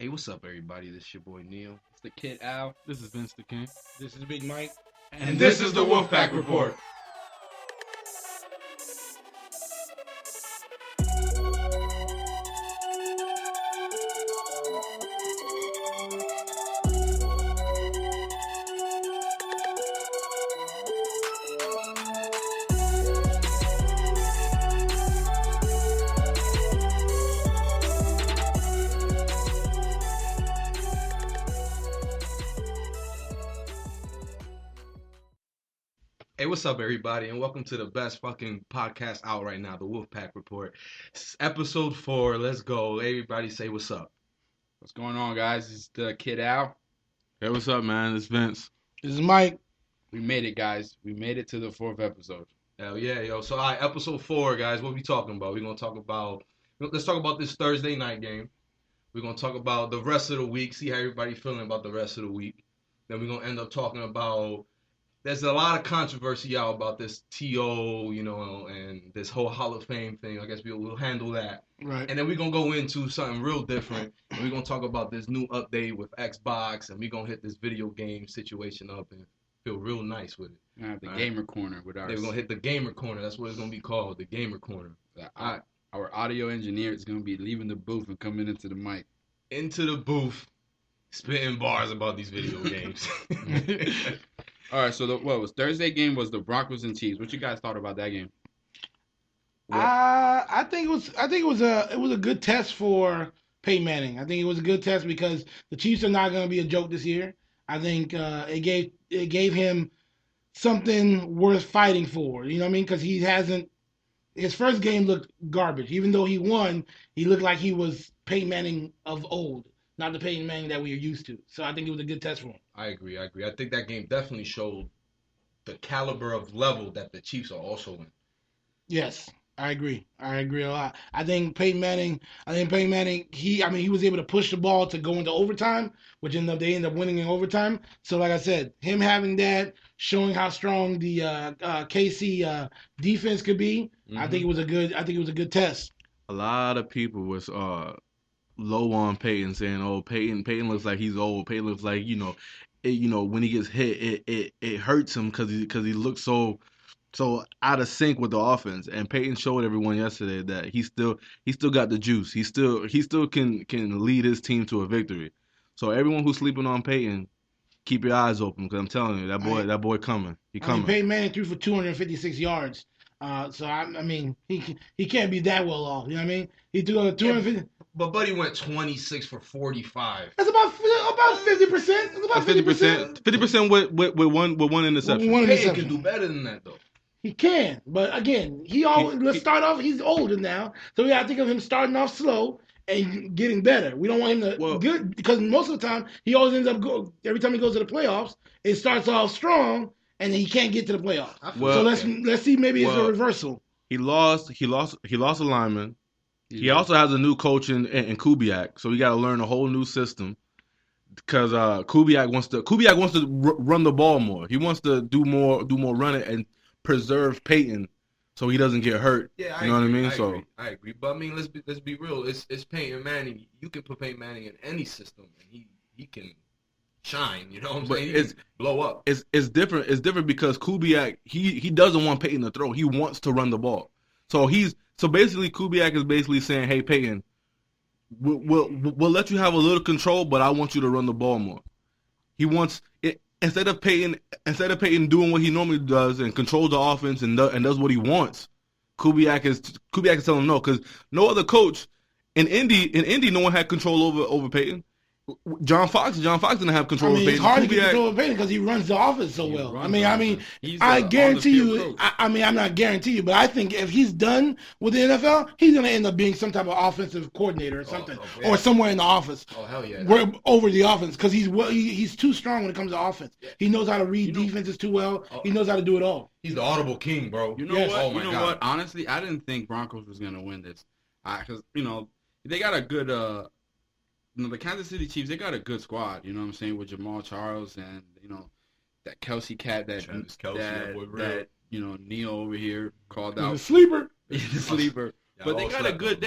Hey, what's up, everybody? This is your boy Neil. It's the Kid Al. This is Vince the King. This is Big Mike. And this is the Wolfpack Report. Hey, what's up, everybody, and welcome to the best fucking podcast out right now, the Wolfpack Report. It's episode 4. Let's go. Everybody say what's up. What's going on, guys? It's the Kid Al. Hey, what's up, man? It's Vince. This is Mike. We made it, guys. We made it to the 4th episode. Hell yeah, yo. So, all right, episode 4, guys, what we talking about? Let's talk about this Thursday night game. We're going to talk about the rest of the week, see how everybody feeling about the rest of the week. Then we're going to end up talking about, there's a lot of controversy out about this TO, and this whole Hall of Fame thing. I guess we'll handle that. Right. And then we're going to go into something real different. And we're going to talk about this new update with Xbox, and we're going to hit this video game situation up and feel real nice with it. We're going to have the All gamer corner with We're ours. going to hit the gamer corner. That's what it's going to be called, the gamer corner. Our audio engineer is going to be leaving the booth and coming into the mic. Into the booth, spitting bars about these video games. All right, so Thursday game was the Broncos and Chiefs. What you guys thought about that game? I think it was a good test for Peyton Manning. I think it was a good test because the Chiefs are not going to be a joke this year. I think it gave him something worth fighting for. You know what I mean? Because his first game looked garbage. Even though he won, he looked like he was Peyton Manning of old, not the Peyton Manning that we are used to. So I think it was a good test for him. I agree. I think that game definitely showed the caliber of level that the Chiefs are also in. Yes, I agree a lot. I think Peyton Manning, he was able to push the ball to go into overtime, which they ended up winning in overtime. So like I said, him having that, showing how strong the KC defense could be, Mm-hmm. I think it was a good test. A lot of people was low on Peyton, saying, "Oh, Peyton looks like he's old. Peyton looks like when he gets hit, it hurts him because he looks so out of sync with the offense." And Peyton showed everyone yesterday that he still got the juice. He still can lead his team to a victory. So everyone who's sleeping on Peyton, keep your eyes open because I'm telling you, that boy coming. He coming. Peyton Manning threw for 256 yards. So he can't be that well off. You know what I mean? He threw 250. But Buddy went 26 for 45. That's about 50%. About 50%. 50% with one interception. Peyton can do better than that though. He can, but again, let's start off. He's older now, so we got to think of him starting off slow and getting better. We don't want him to good because most of the time he always ends up every time he goes to the playoffs, it starts off strong and then he can't get to the playoffs. So let's see, maybe it's a reversal. He lost a lineman. He also has a new coach in Kubiak, so we got to learn a whole new system. Because Kubiak wants to run the ball more. He wants to do more running and preserve Peyton so he doesn't get hurt. Yeah, you know what I mean? I agree. But I mean, let's be real. It's Peyton Manning. You can put Peyton Manning in any system, and he can shine. You know what I'm saying? He can blow up. It's different. It's different because Kubiak he doesn't want Peyton to throw. He wants to run the ball. So basically Kubiak is basically saying, "Hey Peyton, we'll let you have a little control, but I want you to run the ball more." He wants it instead of Peyton doing what he normally does and controls the offense and does what he wants. Kubiak is telling him no, because no other coach in Indy no one had control over Peyton. John Fox didn't have control over Peyton. It's hard to get control of Peyton because he runs the offense so well. I guarantee you. I'm not guarantee you, but I think if he's done with the NFL, he's gonna end up being some type of offensive coordinator or something, or somewhere in the office. Oh hell yeah! Over the offense because he's too strong when it comes to offense. He knows how to read defenses too well. He knows how to do it all. He's the audible king, bro. You know what? Oh my God. What? Honestly, I didn't think Broncos was gonna win this, because they got a good. The Kansas City Chiefs, they got a good squad, you know what I'm saying, with Jamal Charles and, that Kelsey cat that Neil over here called out. He's a sleeper. He's a sleeper. But they got a good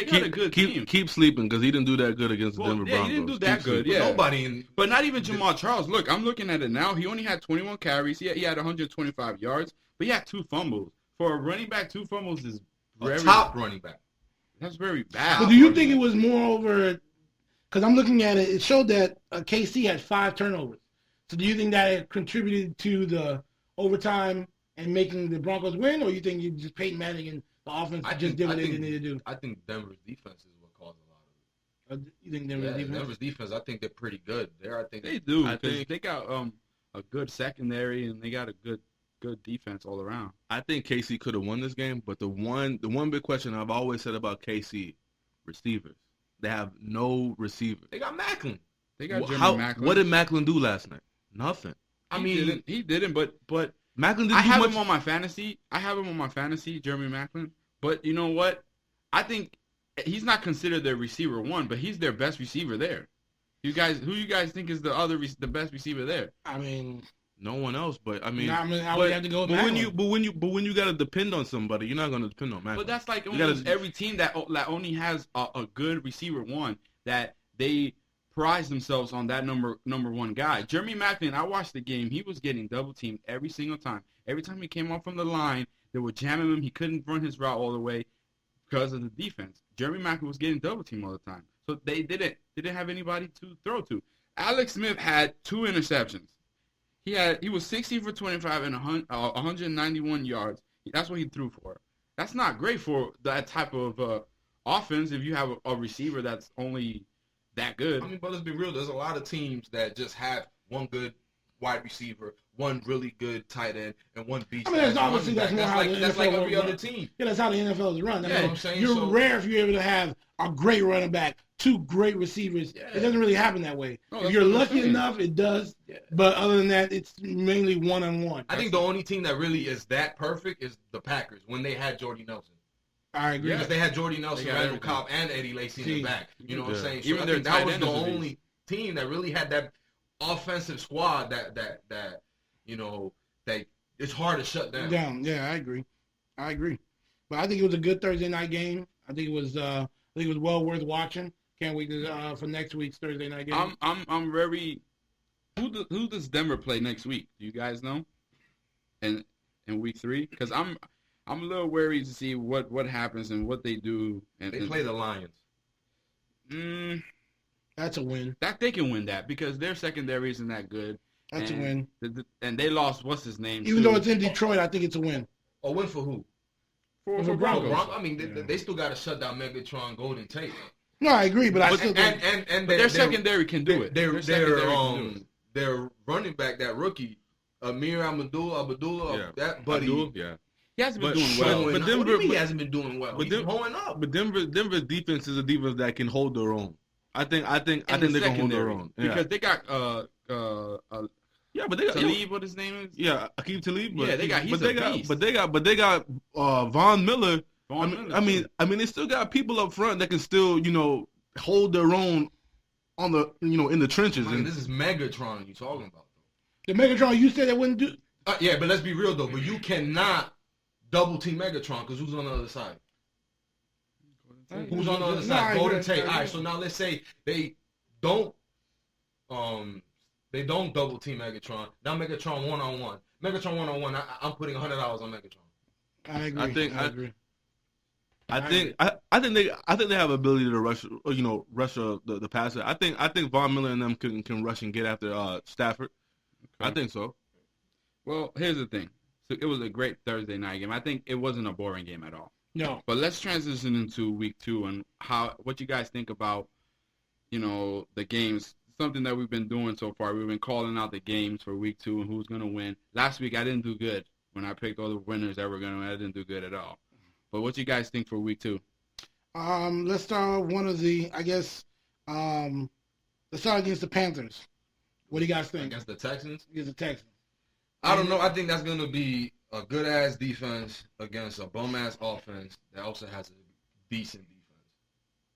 team. Keep sleeping because he didn't do that good against the Denver Broncos. He didn't do that good. Sleeping. Yeah, Nobody in. But not even Jamal Charles. Look, I'm looking at it now. He only had 21 carries. He had 125 yards, but he had 2 fumbles. For a running back, 2 fumbles is very top running back. That's very bad. But do you think it was more over? Because I'm looking at it. It showed that KC had 5 turnovers. So do you think that it contributed to the overtime and making the Broncos win, or you think you just Peyton Manning and the offense did what they needed to do? I think Denver's defense is what caused a lot of it. You think Denver's defense? I think they're pretty good. They do. They got a good secondary and they got a good defense all around. I think KC could have won this game, but the one big question I've always said about KC, receivers. They have no receiver. They got Macklin. They got Jeremy Macklin. What did Macklin do last night? Nothing. He didn't. But Macklin didn't I do have much. him on my fantasy. Jeremy Macklin. But you know what? I think he's not considered their receiver 1, but he's their best receiver there. Who you guys think is the best receiver there? I mean, no one else, but I mean, I would have to go with Macklin. But when you got to depend on somebody, you're not going to depend on Macklin. But that's like almost every team that only has a good receiver 1 that they prize themselves on that number 1 guy. Jeremy Macklin, I watched the game. He was getting double teamed every single time. Every time he came off from the line, they were jamming him. He couldn't run his route all the way because of the defense. Jeremy Macklin was getting double teamed all the time. So they didn't have anybody to throw to. Alex Smith had 2 interceptions. He was 60 for 25 and 191 yards. That's what he threw for. That's not great for that type of offense if you have a receiver that's only that good. I mean, but let's be real. There's a lot of teams that just have one good wide receiver, one really good tight end, and one beast. I mean, that's obviously that's like every other team. Yeah, that's how the NFL is run. That's what I'm saying. You're rare if you're able to have a great running back, 2 great receivers. Yeah. It doesn't really happen that way. If you're lucky enough, it does. Yeah. But other than that, it's mainly one-on-one. I think the only team that really is that perfect is the Packers when they had Jordy Nelson. I agree. Because they had Jordy Nelson, Randall Cobb, and Eddie Lacy in the back. You know what I'm saying? So I think that was the only team that really had that offensive squad that it's hard to shut down. Yeah, I agree. But I think it was a good Thursday night game. I think it was well worth watching. Can't wait for next week's Thursday night game. I'm very. Who does Denver play next week? Do you guys know? In week 3, because I'm a little worried to see what happens and what they do. And they play the Lions. That's a win. That they can win that because their secondary isn't that good. That's a win. And they lost what's his name. Even though it's in Detroit, I think it's a win. A win for who? For Broncos. I mean, they still got to shut down Megatron, Golden Tate. No, I agree, but I still think but their secondary can do it. Their running back, that rookie, Amir Abdullah, that buddy. He hasn't been doing well. But Denver, he hasn't been doing well. He's blowing up. But Denver's defense is a defense that can hold their own. I think they can hold their own because they got but they got Talib, what his name is? Yeah, Aqib Talib. But they got Von Miller. I mean, they still got people up front that can still hold their own on the in the trenches. And this is Megatron you talking about. The Megatron you said that wouldn't do. Yeah, but let's be real though. But you cannot double team Megatron because who's on the other side? Who's on the other side? Golden Tate. All right, so now let's say they don't double team Megatron. Now Megatron 1-on-1. Megatron 1-on-1. I'm putting $100 on Megatron. I agree. I agree. I think they have ability to rush the passer. I think Von Miller and them can rush and get after Stafford. Okay. I think so. Well, here's the thing. So it was a great Thursday night game. I think it wasn't a boring game at all. No. But let's transition into week 2 and what you guys think about, the games. Something that we've been doing so far. We've been calling out the games for week 2 and who's going to win. Last week I didn't do good. When I picked all the winners that were going to win, I didn't do good at all. But what you guys think for week 2? Let's start one of the, let's start against the Panthers. What do you guys think? Against the Texans? Against the Texans. I don't know. I think that's going to be a good-ass defense against a bum-ass offense that also has a decent defense.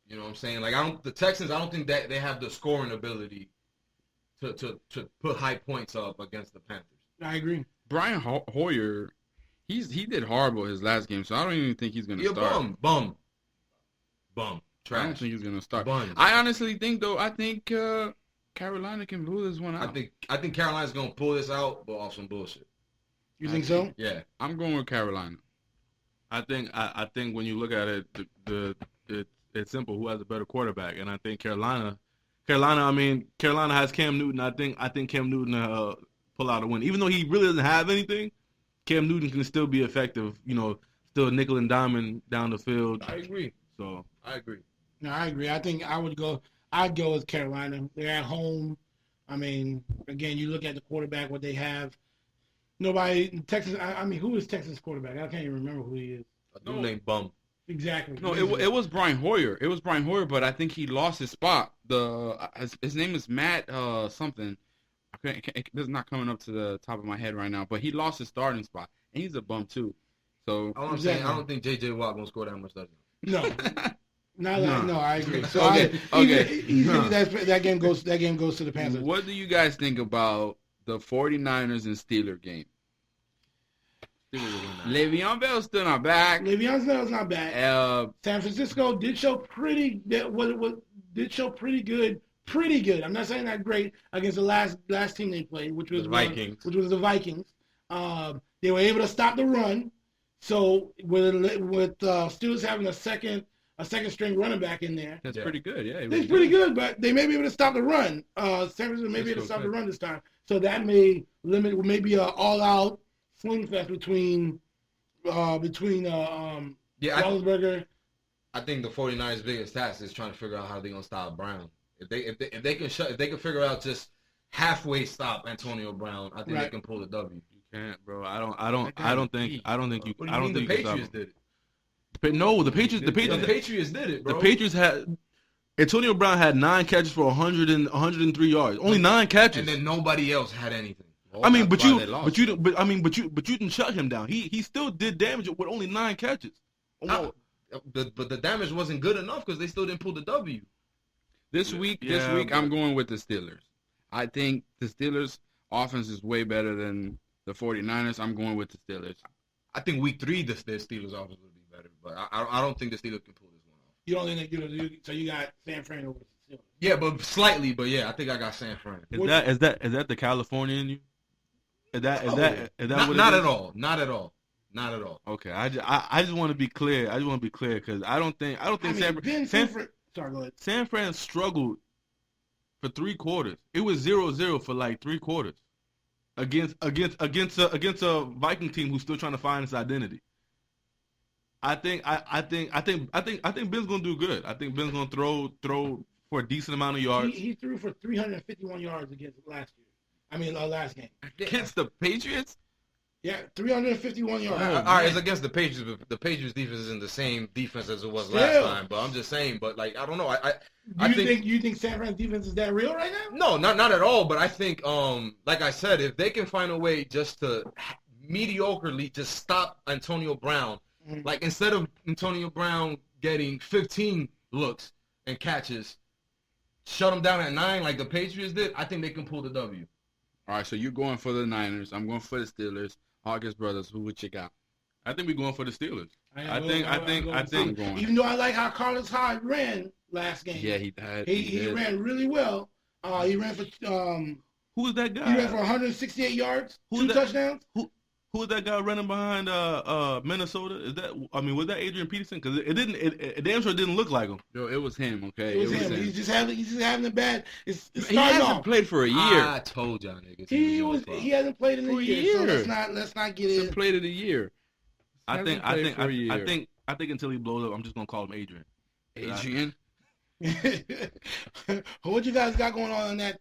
You know what I'm saying? Like, the Texans, I don't think that they have the scoring ability to put high points up against the Panthers. I agree. Brian Hoyer, he did horrible his last game, so I don't even think he's going to start. Bum. Bum. I don't Trash. think he's gonna start. Buns. I honestly think though. I think Carolina can pull this one out. I think Carolina's gonna pull this out, but off some bullshit. You think so? Yeah. I'm going with Carolina. I think when you look at it, it's simple. Who has a better quarterback? And I think Carolina. I mean, Carolina has Cam Newton. I think Cam Newton pull out a win, even though he really doesn't have anything. Cam Newton can still be effective. Still nickel and diamond down the field. I agree. So I agree. No, I agree. I think I'd go with Carolina. They're at home. I mean, again, you look at the quarterback, what they have. Nobody Texas. I mean, who is Texas quarterback? I can't even remember who he is. A dude named Bum. Exactly. No, it was Brian Hoyer. It was Brian Hoyer, but I think he lost his spot. His name is Matt something. It's not coming up to the top of my head right now, but he lost his starting spot, and he's a bum too. So All I'm saying, I don't think J.J. Watt gonna score that much touchdowns. No. No, I agree. So Okay. Easily that game goes to the Panthers. What do you guys think about the 49ers and Steelers game? Le'Veon Bell's still not back. Le'Veon Bell's not back. San Francisco did show pretty good. Pretty good. I'm not saying that great against the last team they played, which was The Vikings. Which was the Vikings. They were able to stop the run. So with Steelers having a second string running back in there, That's pretty good. Yeah, it's pretty good, but they may be able to stop the run. San Francisco may be able to stop the run this time. So that may limit maybe an all-out swing fest between Roethlisberger. I think the 49ers' biggest task is trying to figure out how they're gonna stop Brown. If they can figure out just halfway stop Antonio Brown, I think they can pull the W. you can't, bro. I don't think you. What do you mean the Patriots did it? No, the Patriots The Patriots did it, bro. The Patriots had Antonio Brown had 9 catches for 103 yards. Only 9 catches. And then nobody else had anything. I mean, but you didn't shut him down. He still did damage with only 9 catches. But the damage wasn't good enough because they still didn't pull the W. This week, I'm going with the Steelers. I think the Steelers' offense is way better than the 49ers. I'm going with the Steelers. I think week 3 the Steelers' offense would be better, but I don't think the Steelers can pull this one off. You don't think so you got San Fran over the Steelers? Yeah, but slightly. But yeah, I think I got San Fran. Is that the California in you? Is that what not it at is? all. Not at all. Not at all. Okay, I just want to be clear. Because I don't think Sorry, go ahead. San Fran struggled for 3 quarters. It was 0-0 for like 3 quarters against a Viking team who's still trying to find its identity. I think Ben's gonna do good. I think Ben's gonna throw for a decent amount of yards. He threw for 351 yards against last game. Against the Patriots? Yeah, 351 yards. All right, it's against the Patriots. But the Patriots defense isn't the same defense as it was last time. But I'm just saying. But like, I don't know. You think San Fran's defense is that real right now? No, not at all. But I think, like I said, if they can find a way just to mediocrely just stop Antonio Brown, like instead of Antonio Brown getting 15 looks and catches, shut him down at 9 like the Patriots did, I think they can pull the W. All right, so you're going for the Niners. I'm going for the Steelers. August brothers, who would you got? I think we're going for the Steelers. I think. Even though I like how Carlos Hyde ran last game. Yeah, he did. He ran really well. He ran for who is that guy? He ran for 168 yards, 2 touchdowns. Who is that guy running behind Minnesota? Was that Adrian Peterson? Because it damn sure didn't look like him. Yo, it was him. Okay, it was him. He's just having a bad. He hasn't played for a year. I told y'all niggas. He hasn't played in a year. So let's not get in. He played in a year. I think until he blows up, I'm just gonna call him Adrian. Adrian. What you guys got going on in that?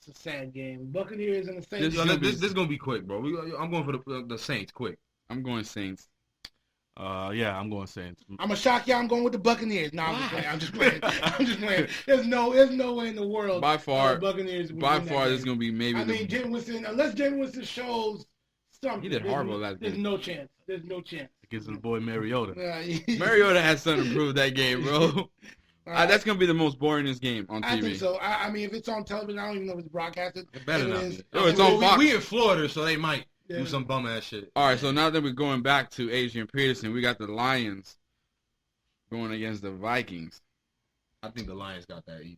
It's a sad game. Buccaneers and the Saints. This is gonna be quick, bro. I'm going for the Saints. Quick. I'm going Saints. Yeah, I'm going Saints. I'm gonna shock y'all. I'm going with the Buccaneers. No, I'm just playing. There's no way in the world. By far, Buccaneers. This is gonna be maybe. Jameis Winston, unless Jameis Winston shows something, he did horrible last game. There's no chance. Against the boy Mariota. Mariota has something to prove that game, bro. That's gonna be the most boringest game on TV. I think so. I mean, if it's on television, I don't even know if it's broadcasted. It better not. It's on Fox. We in Florida, so they might do some bum ass shit. All right, so now that we're going back to Adrian Peterson, we got the Lions going against the Vikings. I think the Lions got that easy.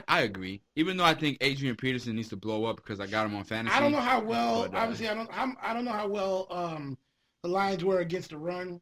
I agree. Even though I think Adrian Peterson needs to blow up because I got him on fantasy. I don't know how well. But, obviously, I don't know how well the Lions were against the run.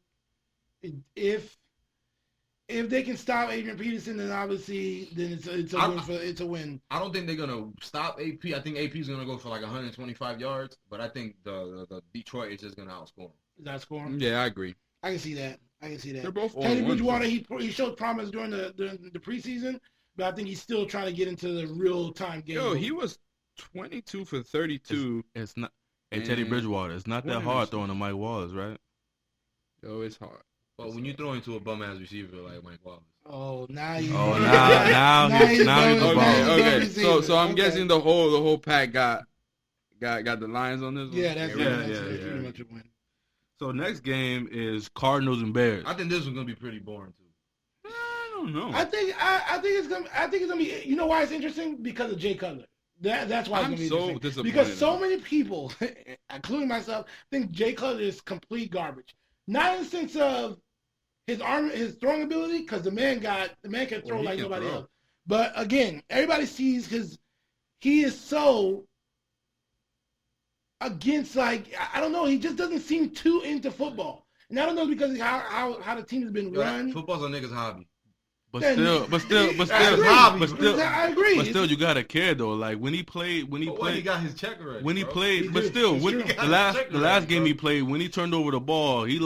If they can stop Adrian Peterson, then obviously it's a win. I don't think they're gonna stop AP. I think AP is gonna go for like 125 yards, but I think the Detroit is just gonna outscore him. Is that scoring? Yeah, I agree. I can see that. They're both Teddy 0-1. Bridgewater, he showed promise during the preseason, but I think he's still trying to get into the real time game. Yo, he was 22 for 32. It's not. Hey, Teddy Bridgewater, it's not that hard throwing to Mike Wallace, right? Yo, it's hard. But when you throw into a bum ass receiver like Mike Wallace. Oh, now you. Oh, now he's the ball. Okay. So I'm guessing the whole pack got the Lions on this one. Yeah, that's Yeah. pretty much a win. So next game is Cardinals and Bears. I think this one's gonna be pretty boring too. I don't know. I think it's gonna be. You know why it's interesting? Because of Jay Cutler. That's why it's gonna be so interesting. disappointed. Because so many people, including myself, think Jay Cutler is complete garbage. Not in the sense of his throwing ability, because the man can throw like nobody else. But again, everybody sees he is so against, like, I don't know, he just doesn't seem too into football. And I don't know because how the team has been run. Football's a nigga's hobby. But Then- still, I agree. But still, you gotta care though. Like when he played, He got his check already. when he bro. played, He but did. still, It's when true. the last game bro. he played, when he turned over the ball, he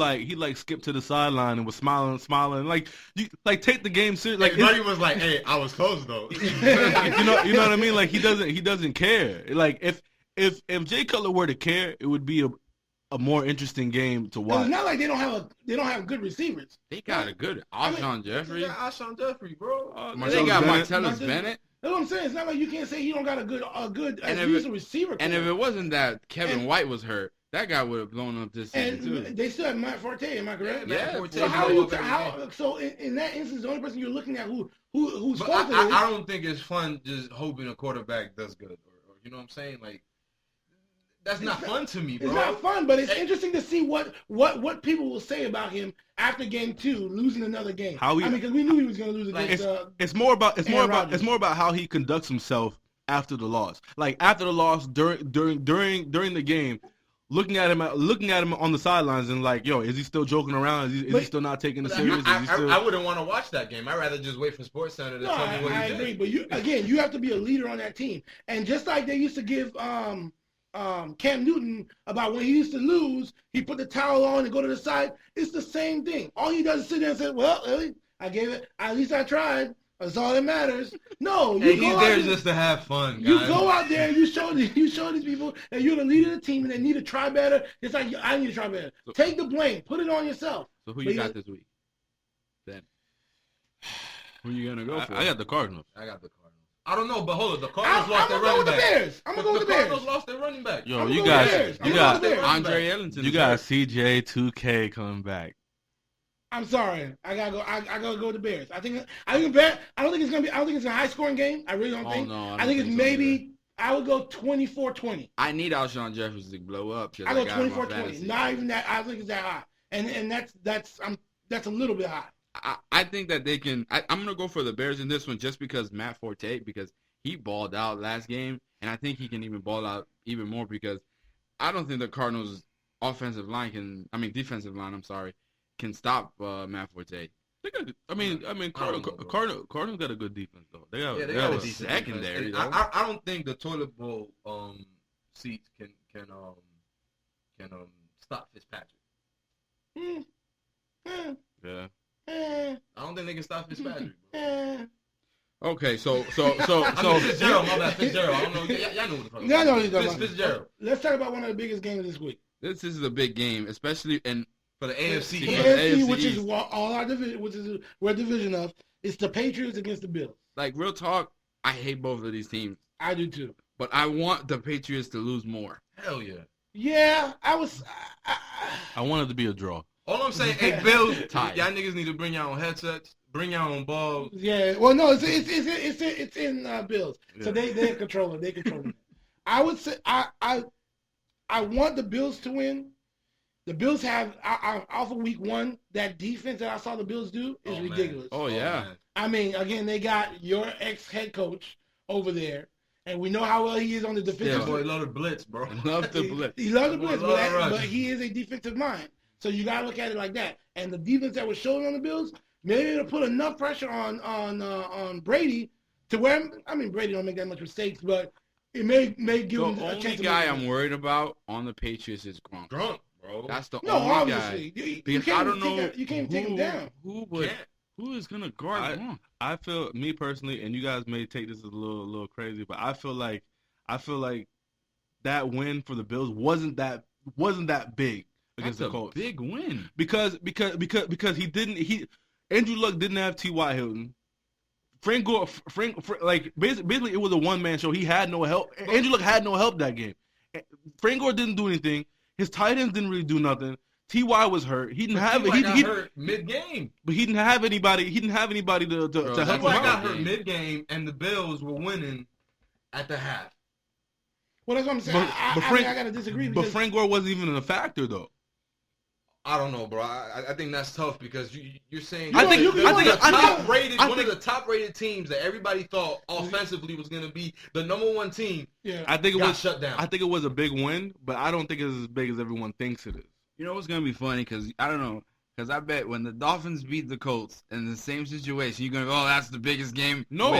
skipped to the sideline and was smiling, like you take the game serious. Like Everybody was like, "Hey, I was close though." you know what I mean? Like he doesn't care. Like if Jay Cutler were to care, it would be a more interesting game to And watch. it's not like they don't have good receivers. They got a good Alshon Jeffrey. They got Alshon Jeffrey, bro. They got Bennett. Martellus Bennett. That's what I'm saying. It's not like you can't say he don't got a good And he's a receiver. And if core. it wasn't that Kevin And- White was hurt, that guy would have blown up this season too. and they still have Matt Forte, am I correct? Matt Forte So how blow you up every game. so in that instance, the only person you're looking at who's But fault it is. I don't think it's fun just hoping a quarterback does good, or you know what I'm saying? Like that's not fun to me, bro. It's not fun, but it's interesting to see what people will say about him after game 2, losing another game. Because we knew he was going to lose against. It's more about Rodgers. how he conducts himself after the loss. Like after the loss, during the game, looking at him on the sidelines and like, yo, is he still joking around? Is he still not taking it serious? I wouldn't want to watch that game. I'd rather just wait for SportsCenter to tell me what I he agree, did. but you have to be a leader on that team, and just like they used to give Cam Newton about when he used to lose, he put the towel on and go to the side. It's the same thing. All he does is sit there and say, "Well, I gave it. At least I tried. That's all that matters." No, Hey, he's there just to have fun, guys. You go out there and you show these people that you're the leader of the team and they need to try better. It's like I need to try better. Take the blame. Put it on yourself. So who you got this week? Then who you gonna go for? I got the Cardinals. I got the Cardinals. I don't know, but hold on. The Cardinals I'm lost their gonna go running with the back. Bears. I'm gonna go with the Bears. Cardinals lost their running back. Yo, I'm you gonna go with got the Bears. I'm you gonna got go with the Bears. Andre Ellington. you got CJ2K coming back. I'm sorry. I gotta go with the Bears. I don't think it's a high scoring game. I really don't Oh, think. no, I I don't think it's think so maybe I would go 24-20. I need Alshon Jeffrey to blow up. I go got him on 24-20. fantasy. Not even that. I think it's that high, and that's a little bit high. I think that they can. I'm gonna go for the Bears in this one just because Matt Forte, because he balled out last game, and I think he can even ball out even more because I don't think the Cardinals' defensive line can stop Matt Forte. They got, Cardinals got a good defense though. They got Yeah, they a got a good decent secondary, defense. though. I don't think the toilet bowl seats can stop Fitzpatrick. Yeah. I don't think they can stop Fitzpatrick, bro. Okay, so I mean, Fitzgerald, my bad, Fitzgerald. I don't know. Y'all know what the fuck. Yeah, I know what you're talking about. Fitzgerald Let's talk about one of the biggest games this week. this is a big game, especially for the AFC. The Yeah, AFC, AFC which is East. all our division, which is we're a division of. It's the Patriots against the Bills. like real talk. I hate both of these teams, I do too. but I want the Patriots to lose more. Hell yeah. Yeah, I want it to be a draw. All I'm saying, hey, Bills, Tied. y'all niggas need to bring your own headsets, bring your own balls. Yeah, well, no, it's in Bills, so they control it. I would say I want the Bills to win, The Bills have off of week 1. That defense that I saw the Bills do is ridiculous. Oh, yeah. man. I mean, again, they got your ex-head coach over there, and we know how well he is on the defensive. That boy love the blitz, bro. Love the blitz. He loves the blitz, Love the rush. but he is a defensive mind. So you gotta look at it like that. And the defense that was showing on the Bills, maybe it'll put enough pressure on Brady to where, I mean, Brady don't make that much mistakes, but it may give him The a only chance. guy to I'm worried about on the Patriots is Gronk. Drunk, bro. That's the No, only obviously. guy. You Because can't I don't even know you can't even take him down. Who is gonna guard Gronk? I feel, me personally, and you guys may take this as a little crazy, but I feel like that win for the Bills wasn't that big against That's the Colts. a big win. Because Andrew Luck didn't have T.Y. Hilton. Frank Gore, like basically it was a one-man show. He had no help. Andrew Luck had no help that game. Frank Gore didn't do anything. His tight ends didn't really do nothing. T.Y. was hurt. He didn't have He got hurt mid-game. but he didn't have anybody. He didn't have anybody to help him T.Y. got out. hurt mid-game, and the Bills were winning at the half. Well, that's what I'm saying. I gotta disagree. But Frank Gore wasn't even a factor though. I don't know, bro. I think that's tough because you're saying I think one of the top rated teams that everybody thought offensively was going to be the number one team. Yeah. I think it got was shut down. I think it was a big win, but I don't think it's as big as everyone thinks it is. You know what's gonna be funny? Because I don't know. Because I bet when the Dolphins beat the Colts in the same situation, you're gonna go, "Oh, that's the biggest game." No,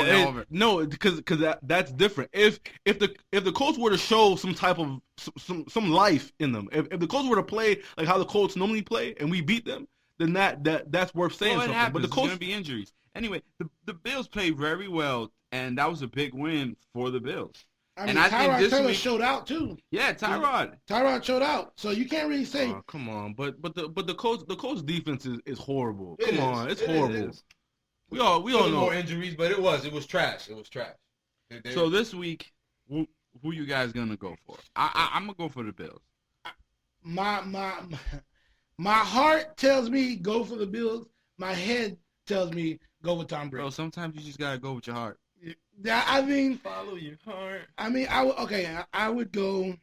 because that's different. If the Colts were to show some type of some life in them, if the Colts were to play like how the Colts normally play, and we beat them, then that's worth saying Well, it something. happens. But the There's Colts, gonna be injuries. Anyway, the Bills played very well, and that was a big win for the Bills. I mean, And I think Tyrod this Taylor week- showed out too. Yeah, Tyrod. Tyrod showed out, so you can't really say. come on, but the Colts defense is horrible. It Come is. on, it's It horrible. is. We all Couple know. more injuries, but it was trash. It was trash. So this week, who you guys gonna go for? I'm gonna go for the Bills. My heart tells me go for the Bills. My head tells me go with Tom Brady. Bro, sometimes you just gotta go with your heart. I mean, follow your heart. I mean, I would go.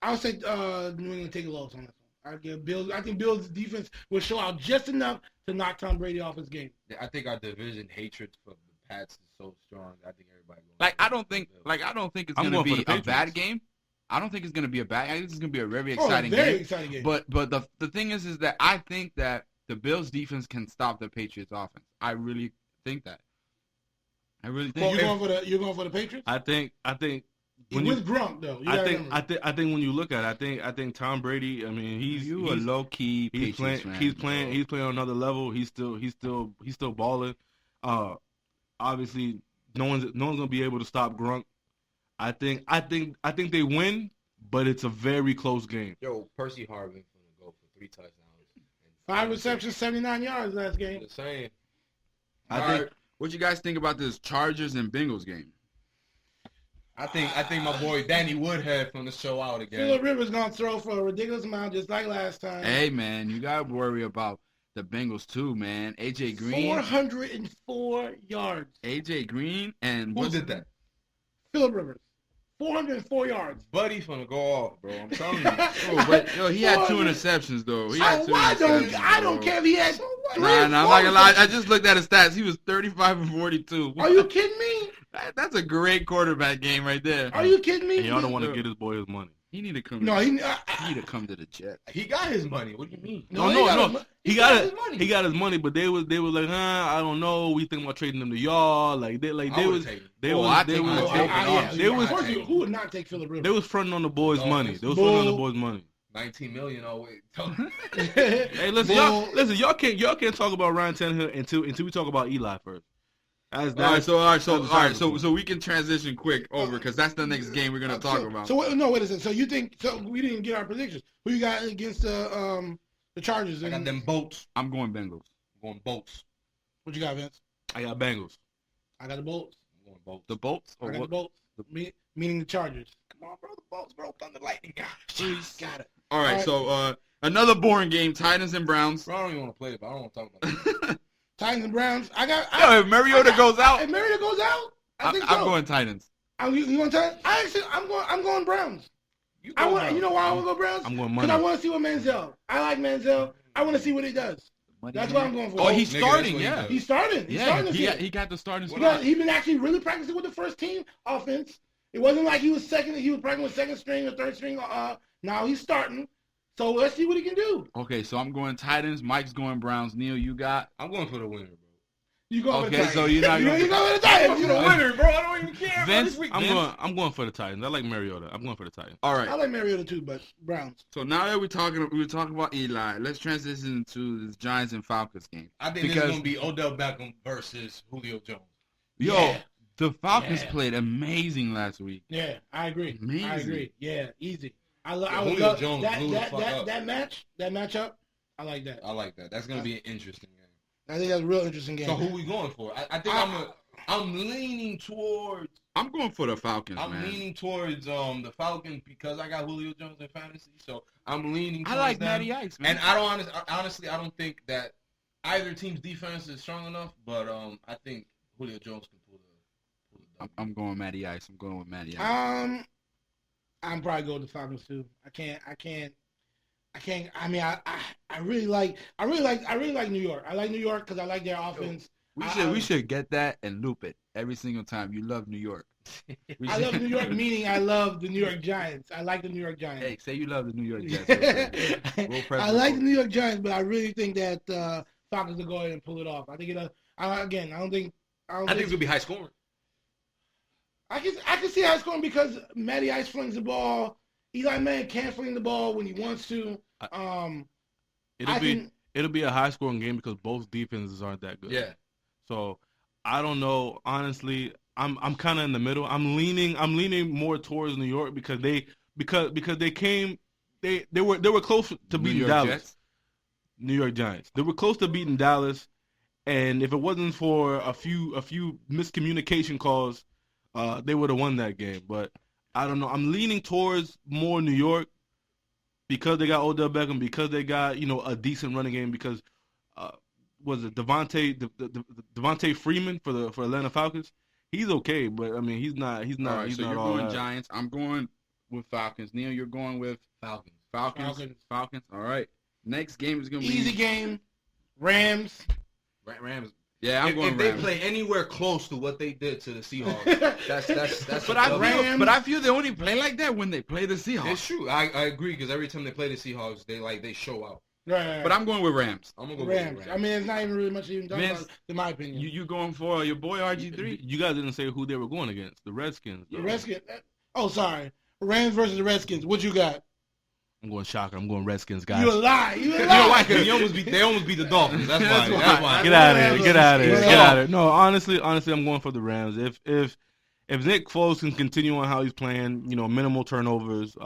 I would say New England take a loss on this one. I'd give Bills. I think Bills' defense will show out just enough to knock Tom Brady off his game. I think our division hatred for the Pats is so strong. I think everybody. I don't think it's I'm gonna going for be the a bad Patriots. game. I don't think it's gonna be a bad. I think it's gonna be a very Oh, exciting very game. exciting game. But the thing is that I think that the Bills defense can stop the Patriots offense. I really think that. I really think. You're going for the Patriots? I think With Gronk though. I think when you look at it, I think Tom Brady. I mean, he's a low key he's Patriots playing fan, he's bro. playing on another level. He's still balling. Obviously, no one's gonna be able to stop Gronk. I think they win, but it's a very close game. Yo, Percy Harvin gonna go for 3 touchdowns. And 5 receptions, 79 yards last game. The same. I All think right, what you guys think about this Chargers and Bengals game? I think my boy Danny Woodhead from the show out again. Phillip Rivers gonna throw for a ridiculous amount, just like last time. Hey man, you gotta worry about the Bengals too, man. AJ Green, 404 yards. AJ Green, and Who did that? Phillip Rivers, 404 yards. Buddy's gonna go off, bro. I'm telling you. Oh, but yo, he had 2 interceptions though. He had 2 I interceptions, don't bro. care if he had. Nah, I'm not gonna lie. I just looked at his stats. He was 35 and 42. Are you kidding me? That's a great quarterback game right there. Are you kidding me? and y'all don't want to get his boy his money. He need to come. No, he need to come to the Jets. He got his money. What do you mean? No. He got his money, but they was like, I don't know. We think about trading him to y'all. Like they was Who would not take Phillip Rivers? they was fronting on the boys' No, money. it's They was fronting on the boys' money. 19 million. Oh wait. Hey, listen, y'all can't talk about Ryan Tannehill until we talk about Eli first. All right, so we can transition quick over because that's the next game we're gonna talk about. Wait a second. So you think? So we didn't get our predictions. Who you got against the Chargers? I got them bolts. I'm going Bengals. I'm going bolts. What you got, Vince? I got Bengals. I got the Bolts. I'm going bolts. The Bolts? I got the Bolts. Meaning the Chargers. Come on, bro. The Bolts, bro. Thunder Lightning. Jeez, got it. All right, so another boring game: Titans and Browns. Bro, I don't even want to play it, but I don't want to talk about it. Titans and Browns. If Mariota goes out, If Mariota goes out, I think I'm so. going Titans. You going Titans? I'm going Browns. You I go want. Browns. You know why I want to go Browns? I'm going Because money. I want to see what Manziel. I like Manziel. I want to see what he does. That's what I'm going for. Oh, he's Nigga, starting, that's what he yeah. does. He's starting. He's Yeah, starting this year. he got the starting Because spot. he's been actually really practicing with the first team offense. It wasn't like he was practicing with second string or third string. Now he's starting. So let's see what he can do. Okay, so I'm going Titans. Mike's going Browns. Neil, you got? I'm going for the winner, bro. You go with the Okay, Titans. so you're not you going. go with the Titans. You know what? winner, bro. I don't even care. Vince, This week, I'm going for the Titans. I like Mariota. I'm going for the Titans. All I right. like Mariota too, but Browns. So now that we were talking about Eli, let's transition to this Giants and Falcons game. I think this is gonna be Odell Beckham versus Julio Jones. Yo, Yeah. the Falcons Yeah. played amazing last week. Yeah, I agree. Amazing. I agree. Yeah, easy. I Yeah, would Julio love Jones blew the fuck up. that matchup. I like that. I like that. That's gonna be an interesting game. I think that's a real interesting game. So who we going for? I think I'm leaning towards. I'm going for the Falcons, I'm man. leaning towards the Falcons because I got Julio Jones in fantasy. So I'm leaning. I Towards like them. Matty Ice, man. And I don't honestly, I don't think that either team's defense is strong enough. But I think Julio Jones can pull the. I'm going Matty Ice. I'm going with Matty Ice. I'm probably going to the Falcons too. I can't. I mean, I really like New York. I like New York because I like their offense. We should get that and loop it every single time. You love New York. I love New York, meaning I love the New York Giants. I like the New York Giants. Hey, say you love the New York Jets. I like the New York Giants, but I really think that Falcons will go ahead and pull it off. I think I don't think think it's gonna be high scoring. I can see high scoring because Matty Ice flings the ball. Eli Manning can't fling the ball when he wants to. It'll be a high scoring game because both defenses aren't that good. Yeah. So I don't know. Honestly, I'm kind of in the middle. I'm leaning more towards New York because they were close to beating Dallas. Jets? New York Giants. They were close to beating Dallas, and if it wasn't for a few miscommunication calls, they would have won that game. But I don't know. I'm leaning towards more New York because they got Odell Beckham, because they got a decent running game. Because was it Devontae Freeman for the Atlanta Falcons? He's okay, but I mean he's not. All right, so not you're all going that. Giants. I'm going with Falcons. Neil, you're going with Falcons. Falcons. All right. Next game is gonna be easy game. Rams. Rams. Yeah, I'm going if Rams. they play anywhere close to what they did to the Seahawks, that's. But I feel they only play like that when they play the Seahawks. It's true. I agree because every time they play the Seahawks, they show out. Right. But I'm going with Rams. I'm gonna go Rams. with Rams. I mean, it's not even really much to even talk Vince, about, in my opinion. You going for your boy RG3? You guys didn't say who they were going against. The Redskins. The Redskins. Oh, sorry. Rams versus the Redskins. What you got? I'm going shocker. I'm going Redskins, guys. You a lie. You a lie. You know why? Because they almost beat the Dolphins. That's why. That's why. Get out of here. Get out of here. Get Get out. out of here. No, honestly, I'm going for the Rams. If Nick Foles can continue on how he's playing, minimal turnovers,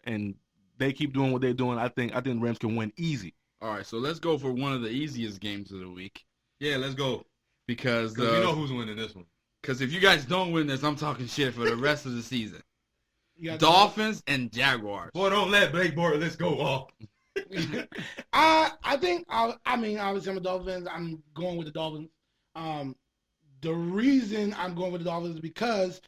and they keep doing what they're doing, I think the Rams can win easy. All right, so let's go for one of the easiest games of the week Yeah, let's go. because We know who's winning this one. if you guys don't win this, I'm talking shit for the rest of the season. You got Dolphins and Jaguars. Boy, don't let Blake Bortles go off. I think obviously I'm a Dolphins. I'm going with the Dolphins. The reason I'm going with the Dolphins is because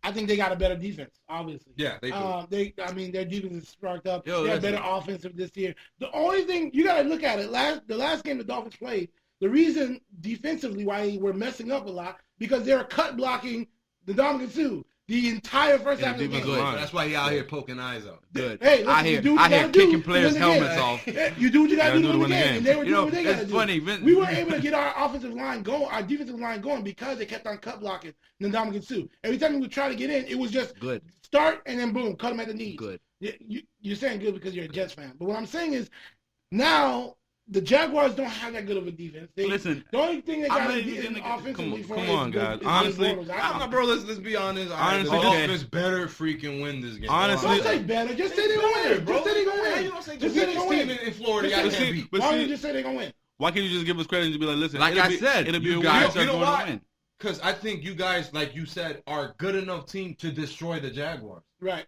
I think they got a better defense. Obviously, Yeah, they do. Their defense is sparked up. Yo, they have listen. better offensive this year. The only thing you got to look at it the last game the Dolphins played. The reason defensively why we're messing up a lot because they're cut blocking the Dominican Sue the entire first half of the defense game. good. So that's why he out here poking eyes out. Good. Hey, listen, I you hear do what you gotta do kicking to players' win the game. helmets off. You do what you got to do to win the game. game. And they were doing what they got to it's do. funny. Vince, We weren't able to get our offensive line going, our defensive line going because they kept on cut blocking the Dominican Sue. Every time we would try to get in, it was just Good. start and then boom, cut them at the knees. Good. You're saying good because you're a Jets fan. But what I'm saying is now the Jaguars don't have that good of a defense. Listen, the only thing they got I'm not is even gonna- offensively come on, guys. Honestly, Bro, let's be honest. Honestly, the okay. Dolphins better freaking win this game. Honestly, Don't say better. Just say they're going to win. Just say they're going to win. You don't say Just the say they're biggest going team to win. in Florida Just got say to see, beat. but Why don't see- you just say they're going to win? why can't you just give us credit and just be like, listen, like I said, it'll be you a guys win. are You know going why? to win. Because I think you guys, like you said, are a good enough team to destroy the Jaguars. Right.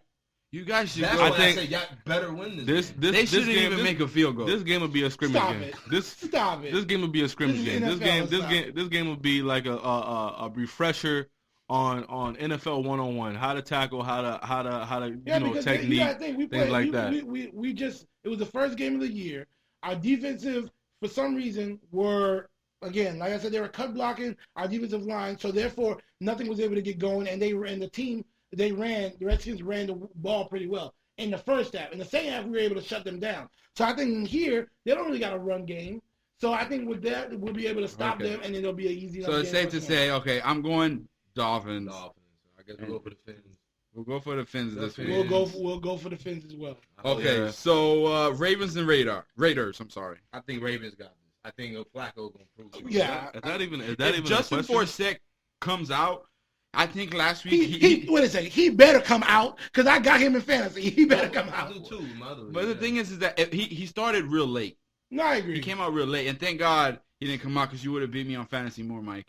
You guys should That's go. why I I think say y'all better win this This game. this They this shouldn't game, even this, make a field goal. this game would be a scrimmage Stop game. it. This Stop it. this game would be a scrimmage This is game. NFL, stop. This game would be like a refresher on NFL 101, how to tackle, how to because technique, you gotta think, things like that. We just, it was the first game of the year. Our defensive, for some reason, were, again, like I said, they were cut blocking our defensive line, so therefore nothing was able to get going, and the Redskins ran the ball pretty well in the first half. In the second half, we were able to shut them down. So I think here, they don't really got a run game. So I think with that, we'll be able to stop them, and then it'll be an easy enough So it's game safe to say, okay, I'm going Dolphins. I guess we'll go for the Fins. We'll go for the Fins this week. We'll go for the Fins as well. Okay, Yeah. so Ravens and Raiders. I'm sorry. I think Ravens got this. I think Flacco gonna prove it. Yeah. Is that even If a Justin question? Forsett comes out, I think last week He wait a second. He better come out because I got him in fantasy. He better come I out. do too, mother. But the thing is that if he started real late. No, I agree. He came out real late, and thank God he didn't come out because you would have beat me on fantasy more, Mike.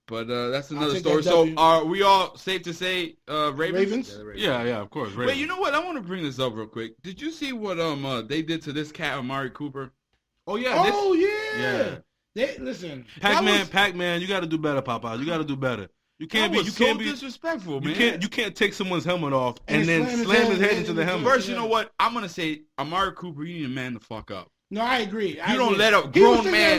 But that's another take story. that So W. are we all safe to say Ravens? Ravens? Yeah, of course. Wait, you know what? I want to bring this up real quick. Did you see what they did to this cat, Amari Cooper? Oh yeah. Oh yeah. Yeah. Listen. Pac-Man, you got to do better, Popeye. You got to do better. You can't That be. was You can't so be disrespectful, man. You can't take someone's helmet off And and then slam his head into the helmet. First, you know what? I'm gonna say Amari Cooper. You need to man the fuck up. No, I agree. You don't let a He was grown sitting man.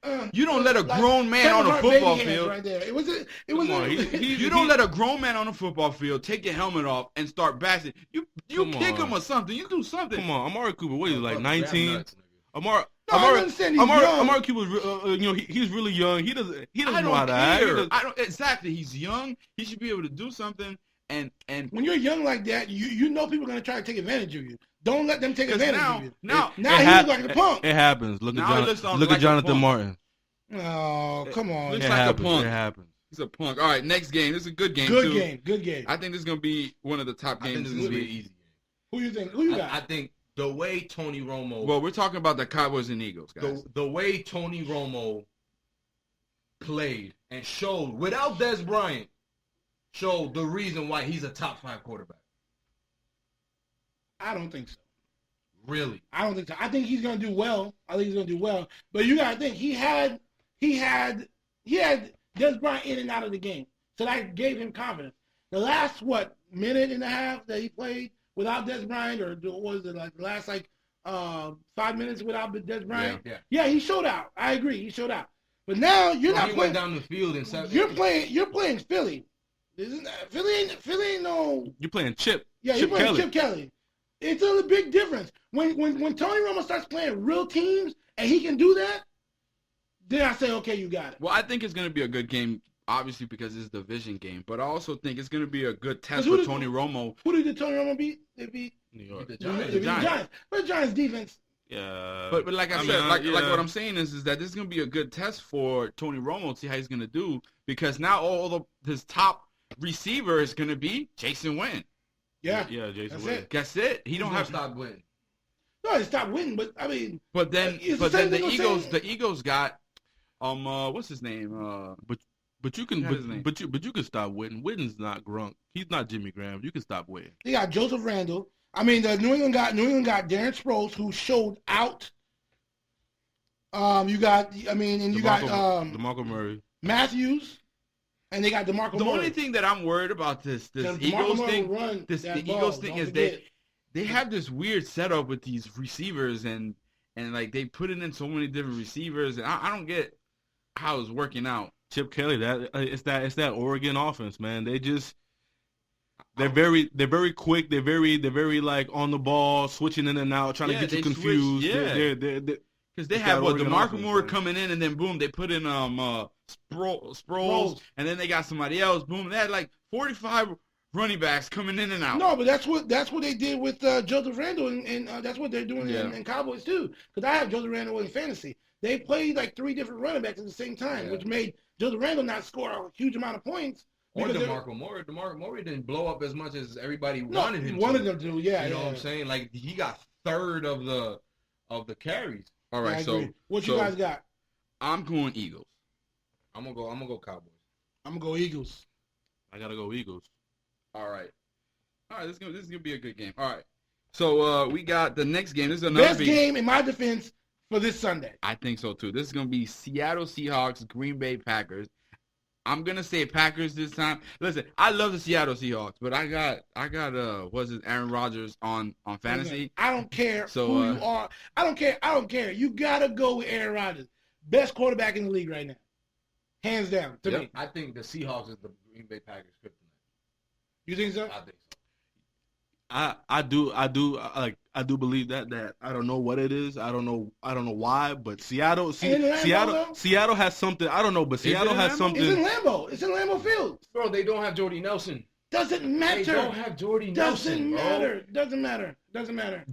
there You don't let a like grown man Kevin on a Hart football baby hands field. right there. It was. Come on, You don't let a grown man on a football field take your helmet off and start bashing. You Come kick on. him or something. You do something. Come on, Amari Cooper. What is he, like 19? Nuts, nigga. Amari. No, I understand he's young. Amari Cooper, he's really young. He doesn't I know how don't to act. He care. doesn't- I don't exactly. He's young. He should be able to do something. And When you're young like that, you know people are gonna try to take advantage of you. Don't let them take 'cause advantage now, of you. now, Now he looks like a punk. It happens. Look Now he at looks look like at a Jonathan punk. Martin. Oh, come on. Looks It like a happens. punk. It happens. he's a punk. All right, next game. This is a good game Good too. game. Good game. I think this is gonna be one of the top I think games this is this gonna be an week. easy game. Who you think? Who you got? I think the way Tony Romo, Well, we're talking about the Cowboys and Eagles, guys. the way Tony Romo played and showed without Des Bryant, showed the reason why he's a top 5 quarterback. I don't think so. Really? I don't think so. I think he's gonna do well. But you gotta think he had Des Bryant in and out of the game, so that gave him confidence. The last minute and a half that he played without Des Bryant, or was it like the last 5 minutes without Des Bryant? Yeah. He showed out. I agree, he showed out. But now you're not He playing. went down the field and said, You're playing Philly. Philly ain't no. You're playing Chip. Yeah, Chip you're playing Kelly. Chip Kelly. It's a big difference. When Tony Romo starts playing real teams and he can do that, then I say, okay, you got it. Well, I think it's going to be a good game, obviously, because it's a division game. But I also think it's going to be a good test Who for did- Tony Romo. Who did Tony Romo beat? They beat New York. the the Giants. Giants. But the Giants defense. Yeah. But like I I said, mean, like yeah. what I'm saying is that this is going to be a good test for Tony Romo to see how he's going to do, because now his top receiver is going to be Jason Wynn. Yeah. Yeah, Jason That's Witten. it. That's it. He He's don't gonna have. stop winning. No, they stopped winning, but I mean, But then, It's the same the thing I'm Eagles, saying. the Eagles got what's his name? But you can, What's his name? but you can stop Witten. Witten's not Grunk. He's not Jimmy Graham. You can stop Witten. they got Joseph Randle. I mean, the New England got Darren Sproles, who showed out. You got DeMarco Murray. Matthews, and they got DeMarco The Murray. only thing that I'm worried about this Because Eagles DeMarco Murray thing, will run the that Eagles ball, thing don't is forget. they have this weird setup with these receivers and like they put it in so many different receivers, and I don't get how it's working out. Chip Kelly. It's that Oregon offense, man. They're very quick. They're very like on the ball, switching in and out, trying Yeah, to get you they confused. switch, yeah. They're Because they It's have that Oregon DeMarco offense, Moore man. coming in, and then boom, they put in Sproles, Sproles. and then they got somebody else. Boom, they had like 45 running backs coming in and out. No, but that's what they did with Joseph Randle, and that's what they're doing in Cowboys too. Because I have Joseph Randle in fantasy. They played like 3 different running backs at the same time, which made Joseph Randle not score a huge amount of points. Or because DeMarco Murray. DeMarco Murray didn't blow up as much as everybody No, wanted him wanted to. them to, yeah. You know what I'm saying? Like he got third of the carries. All I right, so agree. What you guys got? I'm going Eagles. I'm gonna go Cowboys. I'm gonna go Eagles. I gotta go Eagles. All right, this is gonna be a good game. All right, so we got the next game. This is another Best game in my defense for this Sunday. I think so too. This is gonna be Seattle Seahawks, Green Bay Packers. I'm gonna say Packers this time. Listen, I love the Seattle Seahawks, but I got what's it, Aaron Rodgers on fantasy. I don't care So, who you are. I don't care. You gotta go with Aaron Rodgers, best quarterback in the league right now, hands down to me. I think the Seahawks is the Green Bay Packers kryptonite. You think so? I think so. I do believe that I don't know what it is. I don't know why, but Seattle has something. I don't know, but Seattle has something. It's in Lambeau. It's in Lambeau Field. Bro, they don't have Jordy Nelson. Doesn't matter. They don't have Jordy Nelson. Doesn't matter. Doesn't matter.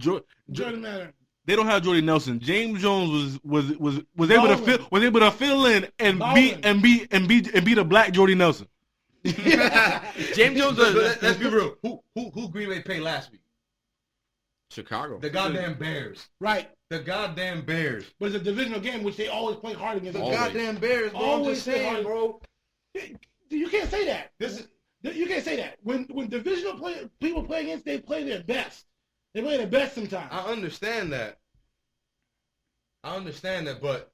They don't have Jordy Nelson. James Jones was able to fill in and be the black Jordy Nelson. James Jones. Let's be real. Who Green Bay paid last week? Chicago. The goddamn Bears. Right. The goddamn Bears. But it's a divisional game, which they always play hard against. The goddamn Bears. Bro. Always I'm just saying, bro. You can't say that. You can't say that. When divisional people play against, they play their best. They play their best sometimes. I understand that, but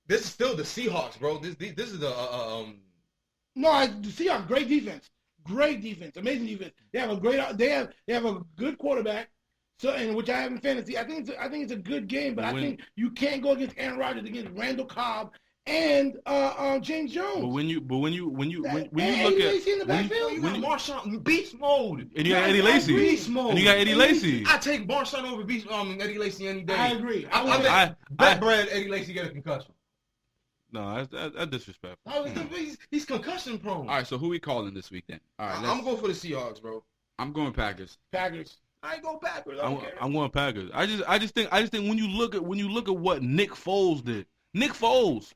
this is still the Seahawks, bro. This is the No, the Seahawks great defense, amazing defense. They have a good quarterback. So, and which I have in fantasy. I think it's a good game, but I think you can't go against Aaron Rodgers against Randall Cobb and James Jones. But when you look at Lacy in the backfield, you got Marshawn beast mode, and you got Eddie Lacy, beast mode, and you got Eddie Lacy. I take Marshawn over Eddie Lacy any day. I agree. I bet Brad Eddie Lacy get a concussion. No, that's disrespectful. He's concussion prone. All right, so who we calling this week then? All right, I'm going for the Seahawks, bro. I'm going Packers. I ain't go backwards. I'm going Packers. I just think when you look at what Nick Foles did. Nick Foles,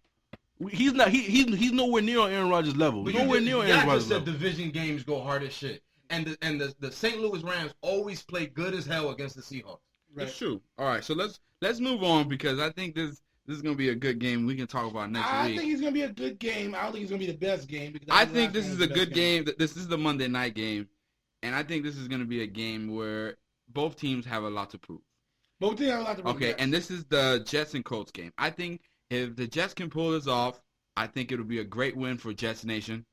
he's nowhere near on Aaron Rodgers' level. Nowhere near on Aaron Rodgers' level. Division games go hard as shit, and the St. Louis Rams always play good as hell against the Seahawks. Right. That's true. All right, so let's move on because I think this is going to be a good game. We can talk about next week. I think it's going to be a good game. I don't think it's going to be the best game. Because I think this is a good game. This is the Monday night game, and I think this is going to be a game where both teams have a lot to prove. Okay, yes. And this is the Jets and Colts game. I think if the Jets can pull this off, I think it'll be a great win for Jets Nation.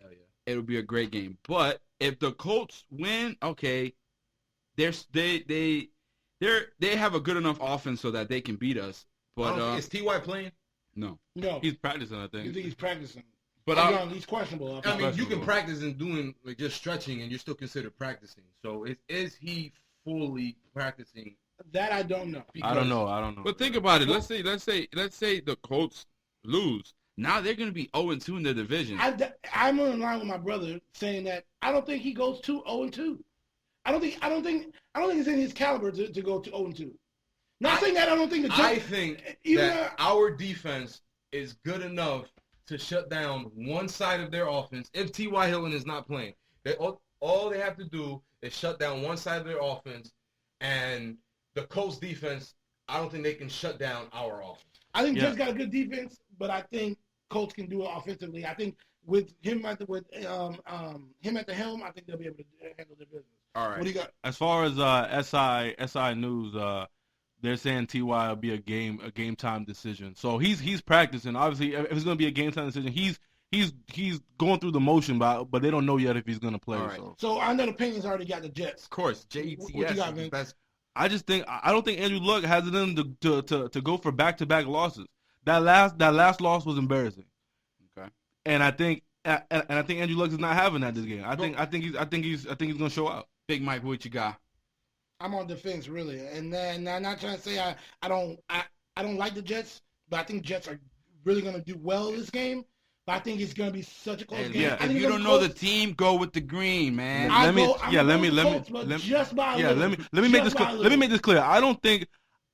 Hell yeah. It'll be a great game. But if the Colts win, okay, they have a good enough offense so that they can beat us. But is T.Y. playing? No. He's practicing, I think. You think he's practicing? But he's questionable. I mean, you can practice and doing like just stretching, and you're still considered practicing. So is he fully practicing? That I don't know. I don't know. But think about it. Let's say the Colts lose. Now they're going to be 0-2 in the division. I'm in line with my brother saying that I don't think he goes to 0-2. I don't think it's in his caliber to go to 0-2. Not saying that I don't think the Jets. I think that our defense is good enough to shut down one side of their offense. If T.Y. Hilton is not playing, all they have to do is shut down one side of their offense, and the Colts defense, I don't think they can shut down our offense. I think Jets got a good defense, but I think Colts can do it offensively. I think with him at the helm, I think they'll be able to handle their business. All right. What do you got? As far as SI News, they're saying T.Y. will be a game time decision. So he's practicing. Obviously, if it's going to be a game time decision, he's going through the motion, but they don't know yet if he's going to play. Right. So I know the Penguins already got the Jets. Of course, JETS. What you got, Vince? I don't think Andrew Luck has it in to go for back-to-back losses. That last loss was embarrassing. Okay. And I think Andrew Luck is not having that this game. I think he's going to show out. Big Mike, what you got? I'm on defense really, and then I'm not trying to say I don't like the Jets, but I think Jets are really going to do well this game. But I think it's going to be such a close game. If you don't know the team, go with the green, man. Let me make this clear.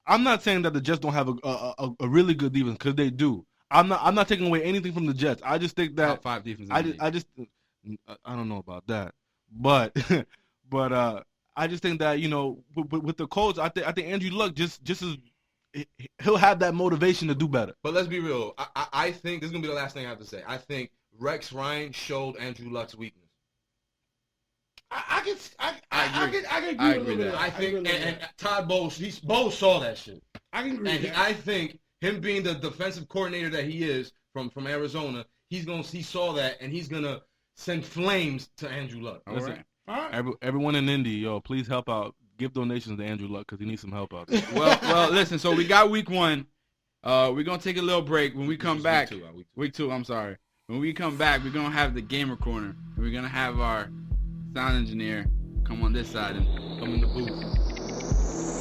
I'm not saying that the Jets don't have a really good defense, because they do. I'm not taking away anything from the Jets. I just think that top 5 defense. I don't know about that, but I just think that, with the Colts, I think Andrew Luck just is, he'll have that motivation to do better. But let's be real. I think this is gonna be the last thing I have to say. I think Rex Ryan showed Andrew Luck's weakness. I can agree with that. I think and Todd Bowles, Bowles saw that shit. I can agree with that. I think him being the defensive coordinator that he is from Arizona, he saw that and he's gonna send flames to Andrew Luck. All Listen, right. All right. everyone in Indy, yo, please help out. Give donations to Andrew Luck because he needs some help out there. Well, listen. So we got week 1. We're gonna take a little break. When we come back, week two. I'm sorry. When we come back, we're gonna have the gamer corner. And we're gonna have our sound engineer come on this side and come in the booth.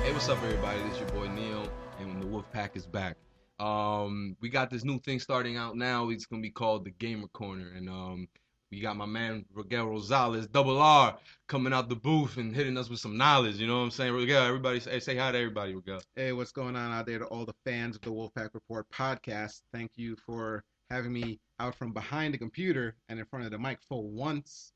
Hey, what's up, everybody? This is your boy Neil, and the Wolfpack is back. We got this new thing starting out now. It's gonna be called the Gamer Corner, and we got my man Regel Rosales, double R, coming out the booth and hitting us with some knowledge. You know what I'm saying? Regel, everybody, say hi to everybody, Regel. Hey, what's going on out there to all the fans of the Wolfpack Report podcast? Thank you for having me out from behind the computer and in front of the mic for once.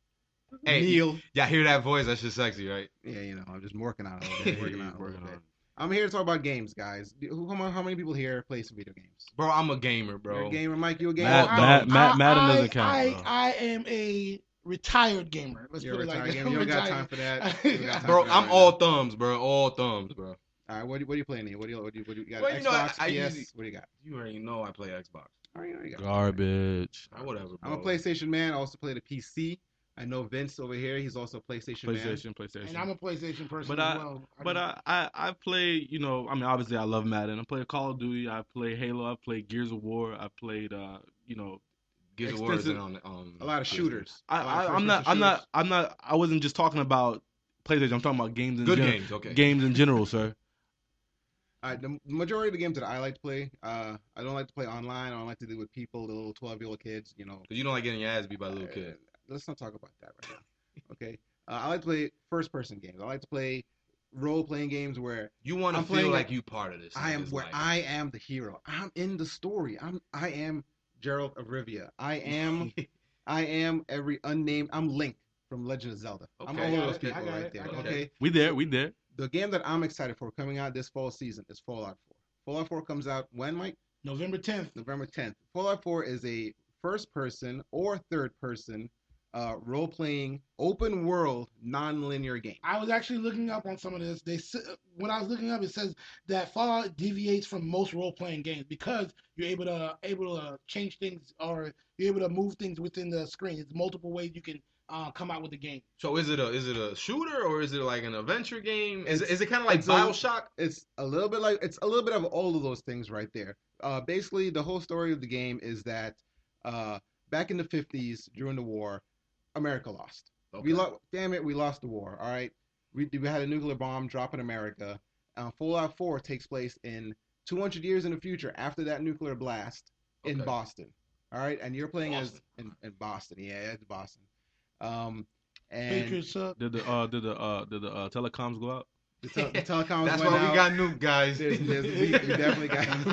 Hey, Neil. y'all hear that voice? That's just sexy, right? Yeah, you know, I'm just working on it a little bit. I'm here to talk about games, guys. How many people here play some video games? Bro, I'm a gamer, bro. You're a gamer, Mike. You a gamer? Madden doesn't count, bro. I am a retired gamer. Let's You're put a it like retired that. gamer. You don't got time for that. You don't got time Bro, for that I'm right all now. thumbs, bro. All thumbs, bro. All right, what are you playing here? What do you got? Well, you know, Xbox, I PS. usually- What do you got? You already know I play Xbox. All right, you got Garbage. Whatever, bro. I'm a PlayStation man. I also play the PC. I know Vince over here. He's also a PlayStation man. PlayStation. And I'm a PlayStation person But as well. I play, you know, I mean, obviously I love Madden. I play Call of Duty. I play Halo. I play Gears of War. I played, you know, Gears of War is extensive- on A lot of shooters. I'm not. I wasn't just talking about PlayStation. I'm talking about games in Good general. games, okay. Games in general, sir. The majority of the games that I like to play, I don't like to play online. I don't like to do with people, the little 12-year-old kids, you know. Because you don't like getting your ass beat by a little kid. Let's not talk about that right now. Okay. I like to play first-person games. I like to play role-playing games where You want to I'm feel playing like it- you part of this. I am nigga's where life. I am the hero. I'm in the story. I am Geralt of Rivia. I am every unnamed. I'm Link from Legend of Zelda. I'm Okay, all of I those got it, people I got right it, there. I got it. Okay. We there. The game that I'm excited for coming out this fall season is Fallout 4. Fallout 4 comes out when, Mike? November 10th. November 10th. Fallout 4 is a first-person or third-person role-playing, open-world, non-linear game. I was actually looking up on some of this. When I was looking up, it says that Fallout deviates from most role-playing games because you're able to change things or you're able to move things within the screen. It's multiple ways you can come out with the game. So is it a shooter or is it like an adventure game? Is it kind of like it's a- BioShock? It's a little bit of all of those things right there. Basically, the whole story of the game is that back in the 50s during the war, America lost. Okay. We lost the war. All right, we had a nuclear bomb drop in America. Fallout 4 takes place in 200 years in the future after that nuclear blast in Okay. Boston. All right, and you're playing Boston. as in Boston. Yeah, it's Boston. And Patriots suck. Did the telecoms go out? the telecoms That's went why we out. got nuked, guys. We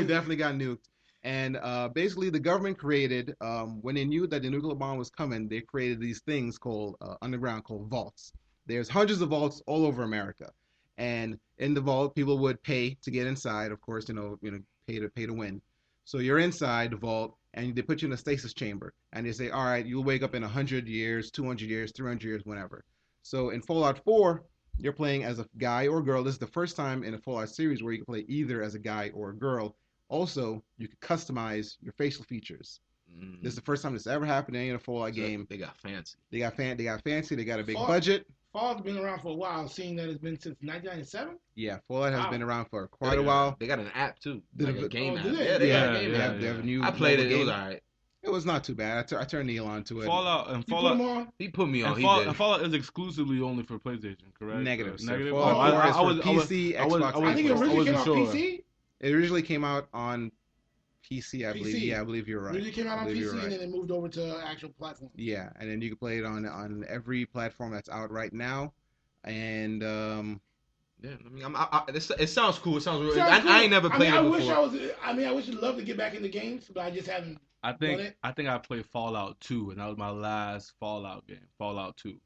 definitely got nuked. And basically, the government created, when they knew that the nuclear bomb was coming, they created these things called underground, called vaults. There's hundreds of vaults all over America, and in the vault, people would pay to get inside. Of course, pay to win. So you're inside the vault, and they put you in a stasis chamber, and they say, all right, you'll wake up in 100 years, 200 years, 300 years, whenever. So in Fallout 4, you're playing as a guy or girl. This is the first time in a Fallout series where you can play either as a guy or a girl. Also, you can customize your facial features. This is the first time this ever happened in a Fallout game. They got fancy. They got fancy. They got a big Fallout- budget. Fallout's been around for a while, seeing that it's been since 1997. Yeah, Fallout has Wow. been around for quite a while. They got an app too, Did like it- a game Oh, app. do they? Yeah, they got a Yeah, game They app. have a new I played mobile it. It was game. alright. It was not too bad. I turned Neil onto it. Fallout You put them Fallout on. He put me on. and He Fallout, did. and Fallout is exclusively only for PlayStation, correct? Negative, sir. Negative. Fallout Oh, 4 is for I was- PC, I was- Xbox. I was- I think it I originally came wasn't out sure. PC. It originally came out on PC, I believe. PC. Yeah, I believe you're right. It really came out I on believe PC you're and right. then it moved over to actual platform. Yeah, and then you can play it on every platform that's out right now. And Yeah, I mean, it sounds cool. It sounds real. Sounds cool. I ain't never played I it wish before. I wish I'd love to get back into games, but I just haven't I done think it. I played Fallout 2, and that was my last Fallout game. Fallout 2.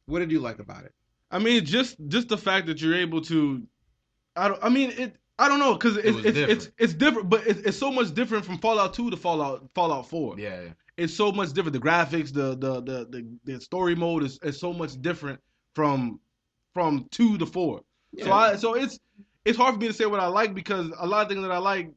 what did you like about it? I mean, just the fact that you're able to. I don't know, because it's different, but it's so much different from Fallout 2 to Fallout 4. Yeah. It's so much different. The graphics, the story mode is so much different from 2 to 4. Yeah. So it's hard for me to say what I like, because a lot of things that I like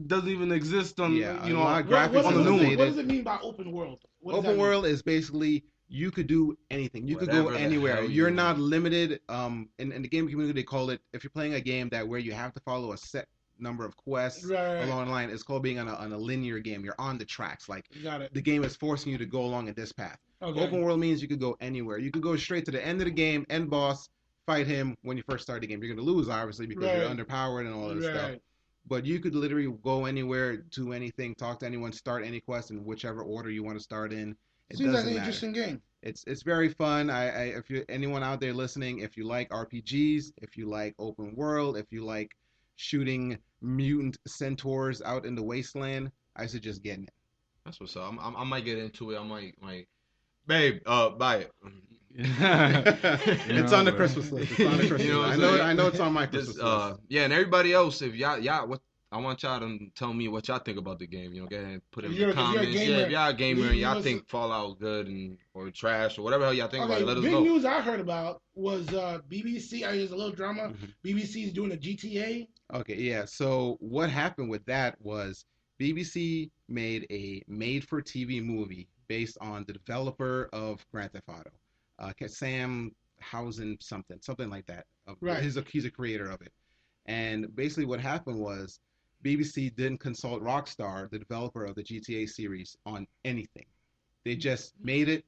doesn't even exist on Yeah, you a know lot of What, graphics on the new one. what does it mean by open world? What does that Open mean? world is basically you could do anything. You could Whatever go the anywhere. hell you You're want. not limited. In the game community, they call it, if you're playing a game that where you have to follow a set number of quests Right. along the line, it's called being on a linear game. You're on the tracks. Like Got it. the game is forcing you to go along in this path. Okay. Open world means you could go anywhere. You could go straight to the end of the game, end boss, fight him when you first start the game. You're gonna lose, obviously, because you're Right. underpowered and all that stuff. Right. But you could literally go anywhere, do anything, talk to anyone, start any quest in whichever order you want to start in. It Seems like doesn't an matter. interesting game. It's very fun. If you anyone out there listening, if you like RPGs, if you like open world, if you like shooting mutant centaurs out in the wasteland, I suggest getting it. That's what's up. I might get into it. I might. Babe, buy it. It's on the Christmas list. It's on the Christmas You know what list. I'm saying? I know it's on my Christmas Just, list. yeah, and everybody else, if y'all, what I want y'all to tell me what y'all think about the game. You know, go ahead and put it in If you're the a comments. gamer, Yeah, if y'all a gamer and y'all you think Fallout good or trash or whatever hell y'all think about Okay, it, let us big know. news I heard about was BBC. There's a little drama. Mhm. BBC's doing a GTA. Okay, yeah. So what happened with that was BBC made a made-for-TV movie based on the developer of Grand Theft Auto, Sam Housen something like that. Right. He's a creator of it. And basically what happened was BBC didn't consult Rockstar, the developer of the GTA series, on anything. They just made it,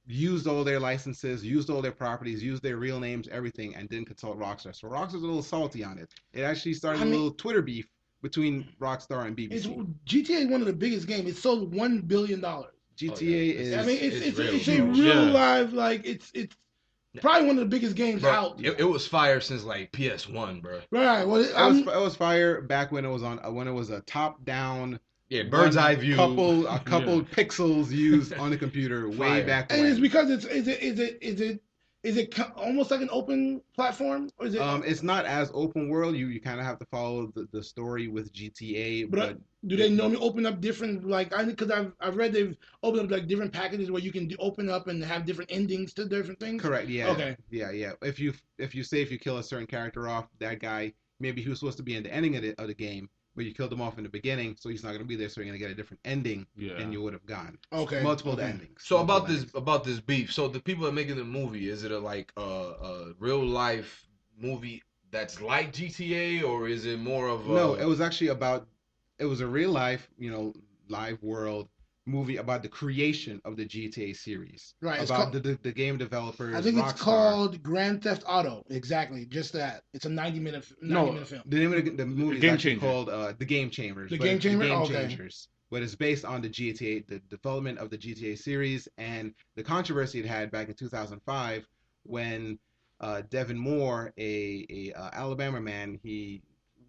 used all their licenses, used all their properties, used their real names, everything, and didn't consult Rockstar. So Rockstar's a little salty on it. It actually started a little Twitter beef between Rockstar and It's BBC. GTA is one of the biggest games. It sold $1 billion. GTA is. I mean, it's a huge. real Yeah. live, like it's probably one of the biggest games Bro, out. it was fire since like PS1, bro. Right. Well, It was fire back when it was a top down. Yeah, bird's eye view. A couple pixels used on the computer way Fire. back and when. it's because is it almost like an open platform, or is it? It's not as open world. You kind of have to follow the story with GTA, but do they normally open up different, like, because I've read they've opened up like different packages where you can open up and have different endings to different things. correct, yeah, Okay. yeah. If you kill a certain character off, that guy, maybe he was supposed to be in the ending of the game, but you killed him off in the beginning, so he's not going to be there, so you're going to get a different ending than you would have gotten. Okay. Multiple Okay. endings. So Multiple about endings. this beef. So the people that are making the movie, is it a real life movie that's like GTA, or is it more of a... No, it was actually it was a real life, live world movie about the creation of the GTA series. Right, it's About called- the game developers. I think it's Rockstar. called Grand Theft Auto. Exactly, just that. It's a 90-minute film. The name of the movie is Game actually Changer. called The Game Chambers. The but Game it's The Chamber? Game Oh, okay. Changers. But it's based on the GTA, the development of the GTA series, and the controversy it had back in 2005 when Devin Moore, a Alabama man, he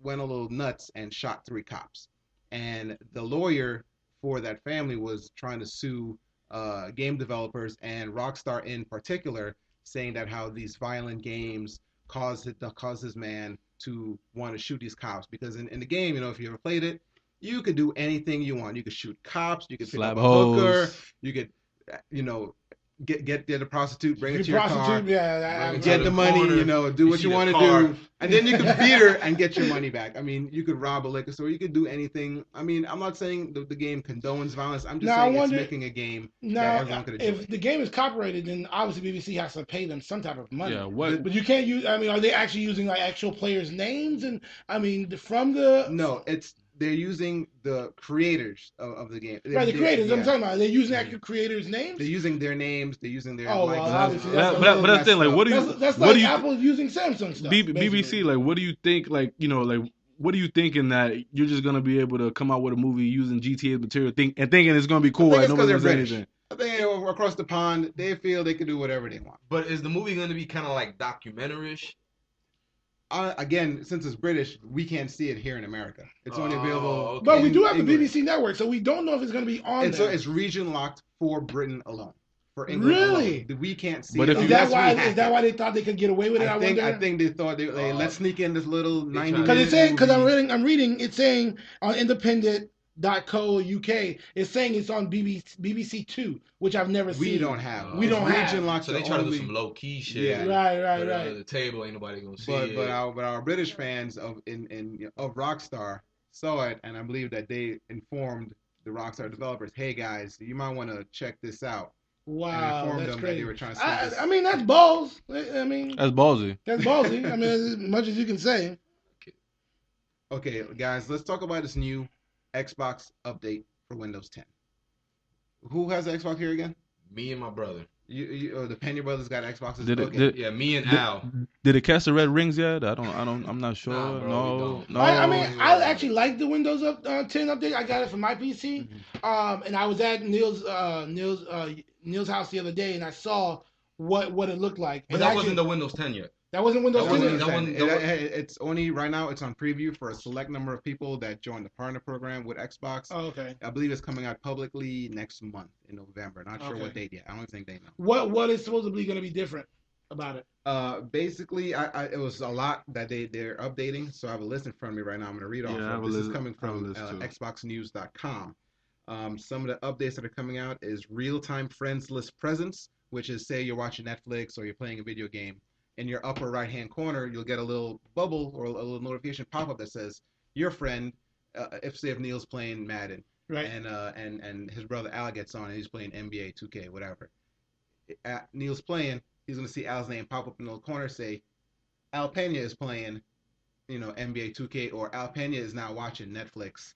went a little nuts and shot 3 cops. And the lawyer for that family was trying to sue game developers and Rockstar in particular, saying that how these violent games caused his man to want to shoot these cops. Because in the game, if you ever played it, you could do anything you want. You could shoot cops, you could pick Slap up a hooker, hoes. you could, get a prostitute, bring it to The your car, prostitute, yeah. Bring it get to the the money, corner, do you what see you the want to car. do, and then you can beat her and get your money back. I mean, you could rob a liquor store, you could do anything. I mean, I'm not saying the game condones violence. I'm just Now, I saying wonder- it's making a game that Now, everyone could enjoy. if the game is copyrighted, then obviously BBC has to pay them some type of money. Yeah, what? But you can't use. I mean, are they actually using like actual players' names? And I mean, from the No, they're using the creators of the game. right, the creators. Yeah. I'm talking about. They're using actual creators' names. They're using their names. They're using their. Oh, well, likeness. obviously, that's But that's the thing. Like, what do you? That's what like do you? Apple using Samsung stuff. BBC, basically. like, what do you think? Like, like what are you thinking that you're just gonna be able to come out with a movie using GTA material, thinking it's gonna be cool? I think it's because nobody's they're gonna say British. anything. I think across the pond, they feel they can do whatever they want. But is the movie going to be kind of like documentary-ish? Again, since it's British, we can't see it here in America. It's only available. Okay. But we do have English. the BBC network, so we don't know if it's going to be on And there. so it's region locked for Britain alone. For England Really? alone. We can't see But it. if you- Is that unless we why? hack Is that it. why they thought they could get away with it? I I wonder. think they thought let's sneak in this little 90 trying- Because minute it's saying, because movie. I'm reading, it's saying on independent.co.uk, it's saying it's on BBC Two, which I've never seen. We don't have. We don't have. region locked. So they try to do some low key shit. Yeah. Right. Put it under the table, ain't nobody gonna see it. But our British fans of Rockstar saw it, and I believe that they informed the Rockstar developers, "Hey guys, you might want to check this out." Wow, informed that's them that crazy. they were trying to sneak this. I mean, that's balls. I mean, That's ballsy. that's ballsy. I mean, as much as you can say. Okay, guys, let's talk about this new Xbox update for Windows 10. Who has the Xbox here again? Me and my brother. The Pena brothers got Xboxes. Yeah, me and Al. Did it catch the red rings yet? I'm not sure. Nah, bro, we no, don't. no. I mean, I actually like the Windows 10 update. I got it for my PC. And I was at Neil's house the other day, and I saw what it looked like. But And that actually, wasn't the Windows 10 yet. that wasn't Windows that 10. wasn't- It's only right now. It's on preview for a select number of people that join the partner program with Xbox. Oh, okay. I believe it's coming out publicly next month in November. Not sure Okay. what date yet. I don't think they know. What is supposedly going to be different about it? Basically, it was a lot that they're updating. So I have a list in front of me right now. I'm going to read off. Yeah, I have a This is list- coming I have a from list too. XboxNews.com. Some of the updates that are coming out is real-time friends list presence, which is say you're watching Netflix or you're playing a video game. In your upper right-hand corner, you'll get a little bubble or a little notification pop-up that says your friend, if Neil's playing Madden, Right. and his brother Al gets on and he's playing NBA 2K, whatever. Neil's playing, he's gonna see Al's name pop up in the little corner, say Al Pena is playing, NBA 2K, or Al Pena is now watching Netflix,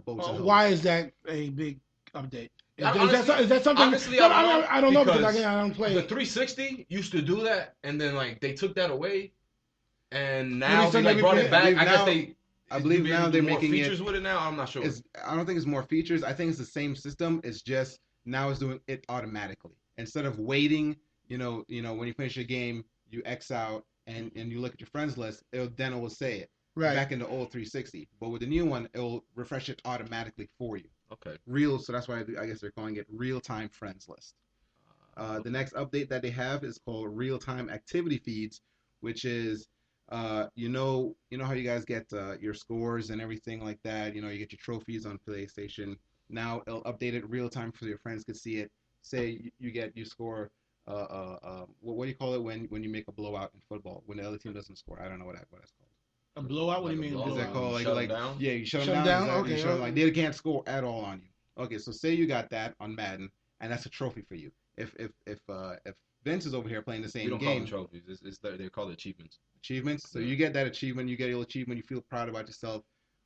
boats and hoes. Why is that a big update? Is Honestly- that something? honestly, No, I I don't know because because I don't play The it. 360 used to do that, and then like they took that away, and they now they said like brought it back. believe I guess now- they. I believe do now they're more making features with it now. I'm not sure. I don't think it's more features. I think it's the same system. It's just now it's doing it automatically instead of waiting. When you finish your game, you X out and you look at your friends list. It will say it Right. back in the old 360. But with the new one, it will refresh it automatically for you. Okay. So that's why I guess they're calling it real-time friends list. The next update that they have is called real-time activity feeds, which is you know how you guys get your scores and everything like that. You get your trophies on PlayStation. Now it'll update it real time so your friends can see it. Say you score what do you call it when you make a blowout in football when the other team doesn't score? I don't know what that's called. A blowout? What do you mean? Like a Is that blowout? called Shut 'em down? yeah, you shut Shut 'em them down? down. Okay, You shut 'em, okay. like they can't score at all on you. Okay, so say you got that on Madden and that's a trophy for you. If Vince is over here playing the We same don't call game, them trophies. They're called achievements. achievements. So Yeah. you get that achievement, you get your achievement, you feel proud about yourself.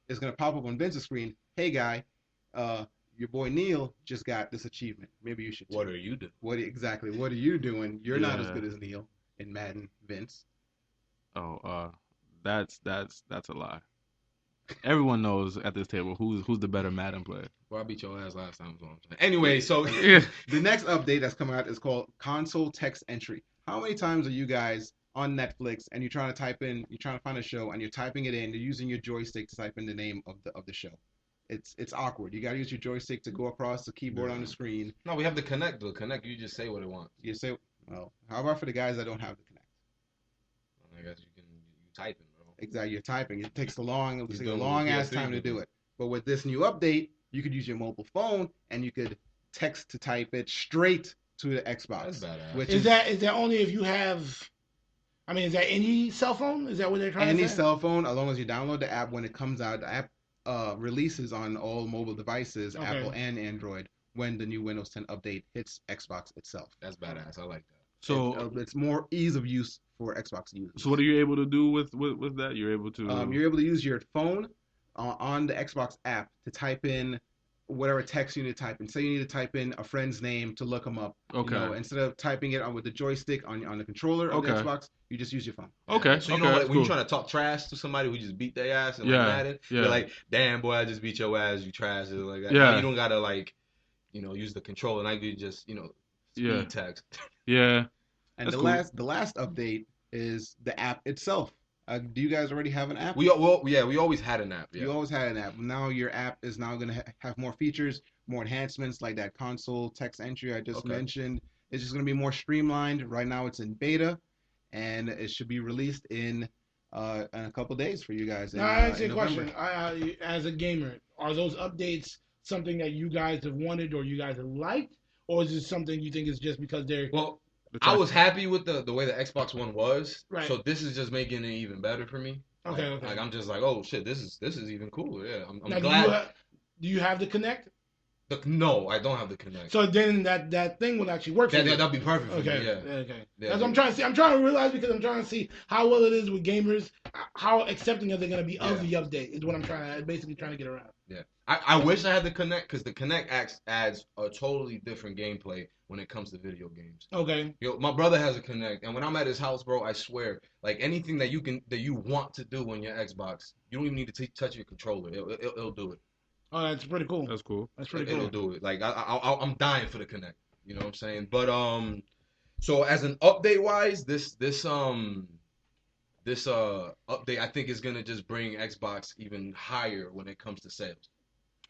It's gonna pop up on Vince's screen. Hey guy, your boy Neil just got this achievement. Maybe you should. What too. are you doing? What are you doing? You're not as Yeah. good as Neil in Madden, Vince. Oh, that's a lie. Everyone knows at this table who's the better Madden player. Well, I beat your ass last time. Is what I'm saying. Anyway, so The next update that's coming out is called console text entry. How many times are you guys on Netflix and you're trying to find a show and you're typing it in, you're using your joystick to type in the name of the show. It's awkward. You gotta use your joystick to go across the keyboard on the screen. no, we have the Connect. The Connect, you just say what it wants. You say, well, how about for the guys that don't have the Connect? I guess you type it, bro. Exactly, you're typing. It takes it He's takes a doing what long the ass PS3 time to would do do. it. But with this new update, you could use your mobile phone and you could text to type it straight to the Xbox. That's badass. Which Is that only if you have? I mean, is that any cell phone? Is that what they're trying any to say? cell phone, as long as you download the app when it comes out. The app releases on all mobile devices, Okay. Apple and Android, when the new Windows 10 update hits Xbox itself. That's badass. I like that. So It's more ease of use for Xbox users. what are you able to do with that? You're able to. You're able to use your phone on the Xbox app to type in whatever text you need to type in. Say you need to type in a friend's name to look them up. Okay. You know, instead of typing it on with the joystick on the controller of the Okay. Xbox, you just use your phone. Okay. So you okay, know what? that's When you're cool. trying to talk trash to somebody who just beat their ass and Yeah, like Madden, yeah. you're like, "Damn boy, I just beat your ass. You trash." Or like that. Yeah. Now you don't gotta like, use the controller. Now you just speed text. Yeah. And That's the last update is the app itself. Do you guys already have an app? We always had an app. Yeah. You always had an app. Now your app is now going to have more features, more enhancements, like that console text entry I just mentioned. It's just going to be more streamlined. Right now it's in beta, and it should be released in a couple days for you guys. Now, I ask you a question. As a gamer, are those updates something that you guys have wanted or you guys have liked, or is it something you think is just because they're... Well, I was happy with the way the Xbox One was, Right. so this is just making it even better for me. Okay, Like, okay. Like I'm just like, oh shit, this is even cooler. Yeah, I'm Now, glad. do you have the Kinect? No, I don't have the Kinect. So then that thing will actually work for you. That'd be perfect for Okay. me. Yeah. Okay. Yeah. That's what I'm trying to see. I'm trying to realize because I'm trying to see how well it is with gamers. How accepting are they going to be of the update? Is what I'm basically trying to get around. Yeah. I wish I had the Kinect because the Kinect adds a totally different gameplay when it comes to video games. Okay. My brother has a Kinect, and when I'm at his house, bro, I swear, like anything that you want to do on your Xbox, you don't even need to touch your controller. It'll do it. Oh, that's pretty cool. That's cool. That's pretty cool. It'll do it. Like I'm dying for the Kinect. You know what I'm saying? But so as an update wise, this update I think is gonna just bring Xbox even higher when it comes to sales.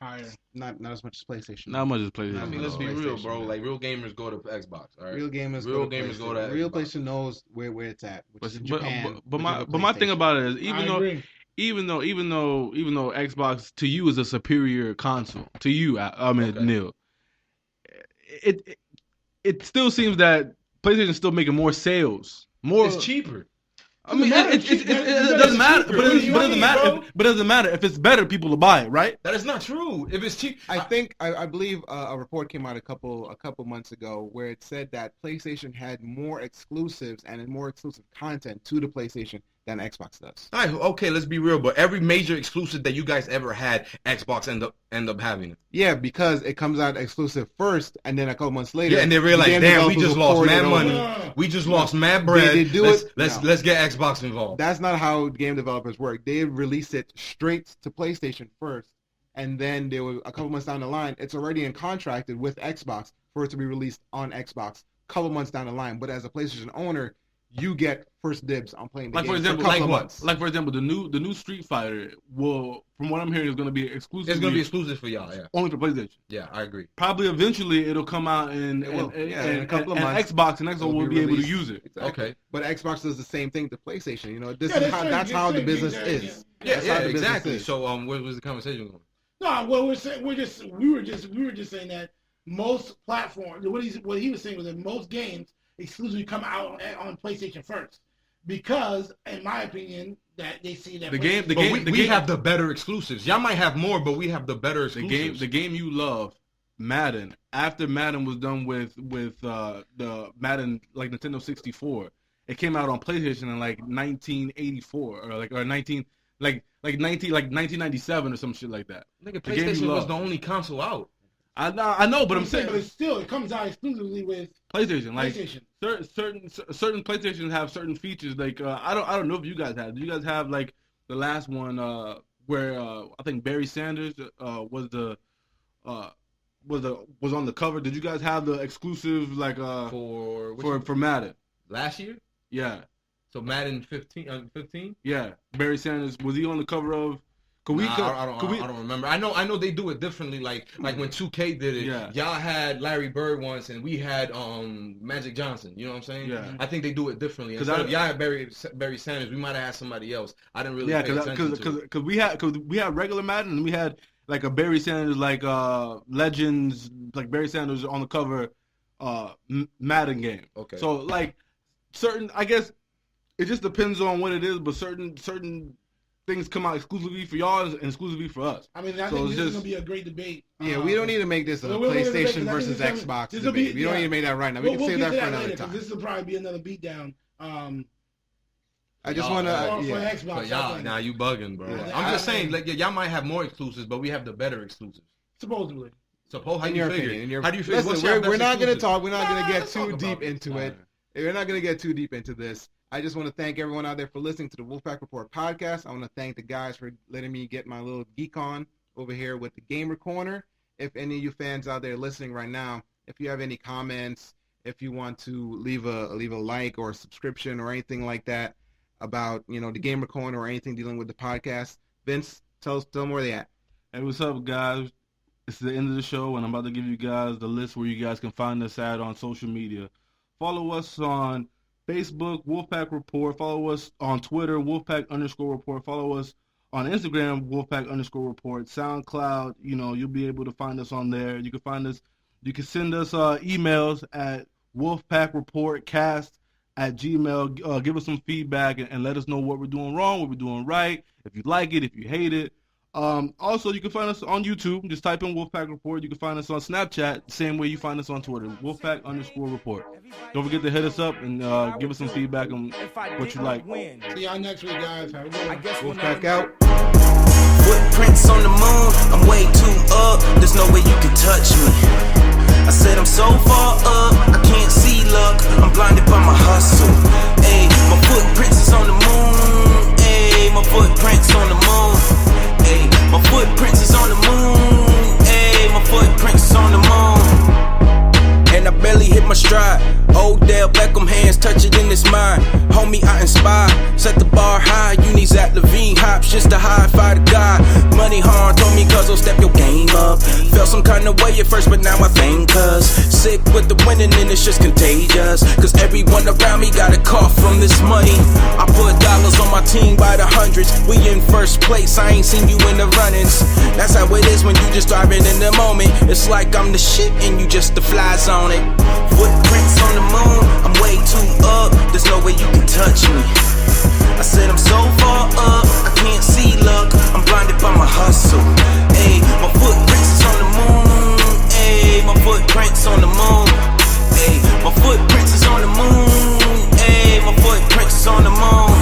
Higher. Not as much as PlayStation. Not much as PlayStation. I mean, let's be real, bro. PlayStation, Like real gamers go to Xbox. All right. Real gamers Real go to gamers go to Real Xbox. PlayStation knows where it's at, which But is in Japan. my thing about it is I agree. even though Xbox to you is a superior console to you, I mean Okay. Neil, it still seems that PlayStation is still making more sales. More. It's cheaper. I mean, it doesn't matter. But it doesn't matter. But it doesn't matter if it's better. People will buy it, right? That is not true. If it's cheap, I believe a report came out a couple months ago where it said that PlayStation had more exclusives and more exclusive content to the PlayStation than Xbox does. All right, okay, let's be real. But every major exclusive that you guys ever had, Xbox end up having it. Yeah, because it comes out exclusive first, and then a couple months later, Yeah, and they realize, the game damn, we developers just will lost port mad it money. over. We just lost mad bread. They do let's get Xbox involved. That's not how game developers work. They release it straight to PlayStation first, and then they will a couple months down the line, it's already in contracted with Xbox for it to be released on Xbox. A couple months down the line, but as a PlayStation owner, you get first dibs on playing the Like game for example, a couple of months. Like for example, the new Street Fighter will, from what I'm hearing, is going to be exclusive. It's gonna be exclusive for y'all. Yeah, only for PlayStation. yeah, I agree. Probably eventually it'll come out in a couple of months. Xbox, and Xbox It'll will be be able to released. use it. Exactly. Okay. But Xbox does the same thing to PlayStation. You know, That's how the true. business Yeah, is. Yeah, That's how the business exactly. is. So where was the conversation going? No, what we're saying, we were just saying that most platforms. What he was saying was that most games exclusively come out on PlayStation first, because, in my opinion, that they see that The game- We have the better exclusives. Y'all might have more, but we have the better exclusives. The game you love, Madden. After Madden was done with the Madden like Nintendo 64, it came out on PlayStation in like 1984 or 1997 or some shit like that. Nigga, The game you PlayStation was love. the only console out. I know, but I'm saying but it comes out exclusively with PlayStation. Like PlayStation. certain PlayStations have certain features. Like I don't know if you guys have. Do you guys have like the last one where I think Barry Sanders was on the cover? Did you guys have the exclusive like for Madden? Last year? Yeah, So Madden 15? yeah. Barry Sanders, was he on the cover of? I don't remember. I know they do it differently. Like when 2K did it, Yeah. y'all had Larry Bird once, and we had Magic Johnson. You know what I'm saying? Yeah. I think they do it differently. Instead of y'all had Barry Sanders, we might have had somebody else. I didn't really pay attention to it. because we had regular Madden and we had like a Barry Sanders like Legends, like Barry Sanders on the cover Madden game. Okay. So like certain, I guess it just depends on what it is, but certain things come out exclusively for y'all and exclusively for us. I mean, I So think it's this is just- gonna be a great debate. Yeah, we don't need to make this a we don't need to make PlayStation this. I versus think Xbox this will be- debate. We don't yeah. need to make that right now. We can save get that to for another later, 'cause time. this will probably be another beatdown. I just Y'all- want for to, Xbox. But y'all, now you bugging, bro. Yeah. I'm just saying, like y'all might have more exclusives, but we have the better exclusives. Supposedly. Suppose how In you your figure? opinion, How do you figure? Listen, What's your we're best not going to exclusive? talk. We're not going to get let's talk too deep about it. into it. We're not going to get too deep into this. I just want to thank everyone out there for listening to the Wolfpack Report podcast. I want to thank the guys for letting me get my little geek on over here with the Gamer Corner. If any of you fans out there listening right now, if you have any comments, if you want to leave a like or a subscription or anything like that about the Gamer Corner or anything dealing with the podcast, Vince, tell them where they at. Hey, what's up, guys? It's the end of the show, and I'm about to give you guys the list where you guys can find us at on social media. Follow us on Facebook, Wolfpack Report. Follow us on Twitter, Wolfpack_report. Follow us on Instagram, Wolfpack_report. SoundCloud, you'll be able to find us on there. You can find us. You can send us emails at wolfpackreport@gmail.com. Give us some feedback and let us know what we're doing wrong, what we're doing right, if you like it, if you hate it. Also, you can find us on YouTube. Just type in Wolfpack Report. You can find us on Snapchat, same way you find us on Twitter, Wolfpack_report. Don't forget to hit us up and give us some feedback on what you like. See y'all next week, guys. Have a good one. Wolfpack out. Footprints on the moon, I'm way too up. There's no way you can touch me. I said I'm so far up, I can't see luck. I'm blinded by my hustle. Ayy, my footprints is on the moon. Ayy, my footprints on the moon. Ayy, my footprints is on the moon. Ayy, my footprints is on the moon. And I barely hit my stride. Odell Beckham hands touch it in his mind. Homie, I inspire. Set the bar high. You need Zach Levine hops just to high-fi the guy. Money hard told me cuz I'll step your game up. Felt some kind of way at first, but now I think cuz sick with the winning and it's just contagious. Cause everyone around me got a cough from this money. I put dollars on my team by the hundreds. We in first place, I ain't seen you in the run-ins. That's how it is when you just driving in the moment. It's like I'm the shit and you just the flies on it. Footprints on the moon, I'm way too up. There's no way you can touch me. I said I'm so far up, I can't see luck. I'm blinded by my hustle. Ayy, my footprints is on the moon. Ayy, my footprints on the moon. Ayy, my footprints is on the moon. Ayy, my footprints is on the moon.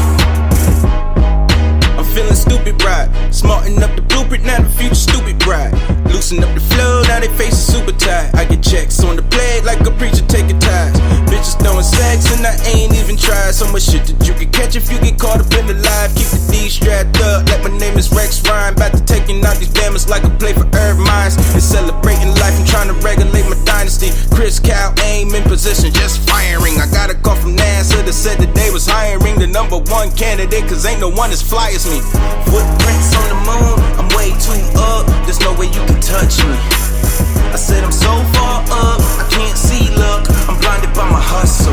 I'm feeling stupid right. Smarten up the blueprint, now the future stupid right. Loosen up the flow, now they faces super tight. I get checks on the plate like a preacher taking ties. Bitches throwing sex and I ain't even tried. So much shit that you can catch if you get caught up in the live. Keep the D strapped up like my name is Rex Ryan. About to taking out these damage like a play for Irv Myers. And celebrating life, I'm trying to regulate my dynasty. Chris Cal aim in position, just firing. I got a call from NASA that said that they was hiring the #1 candidate, cause ain't no one as fly as me. Footprints on the moon, I'm way too up. There's no way you can touch me. I said I'm so far up, I can't see luck. I'm blinded by my hustle.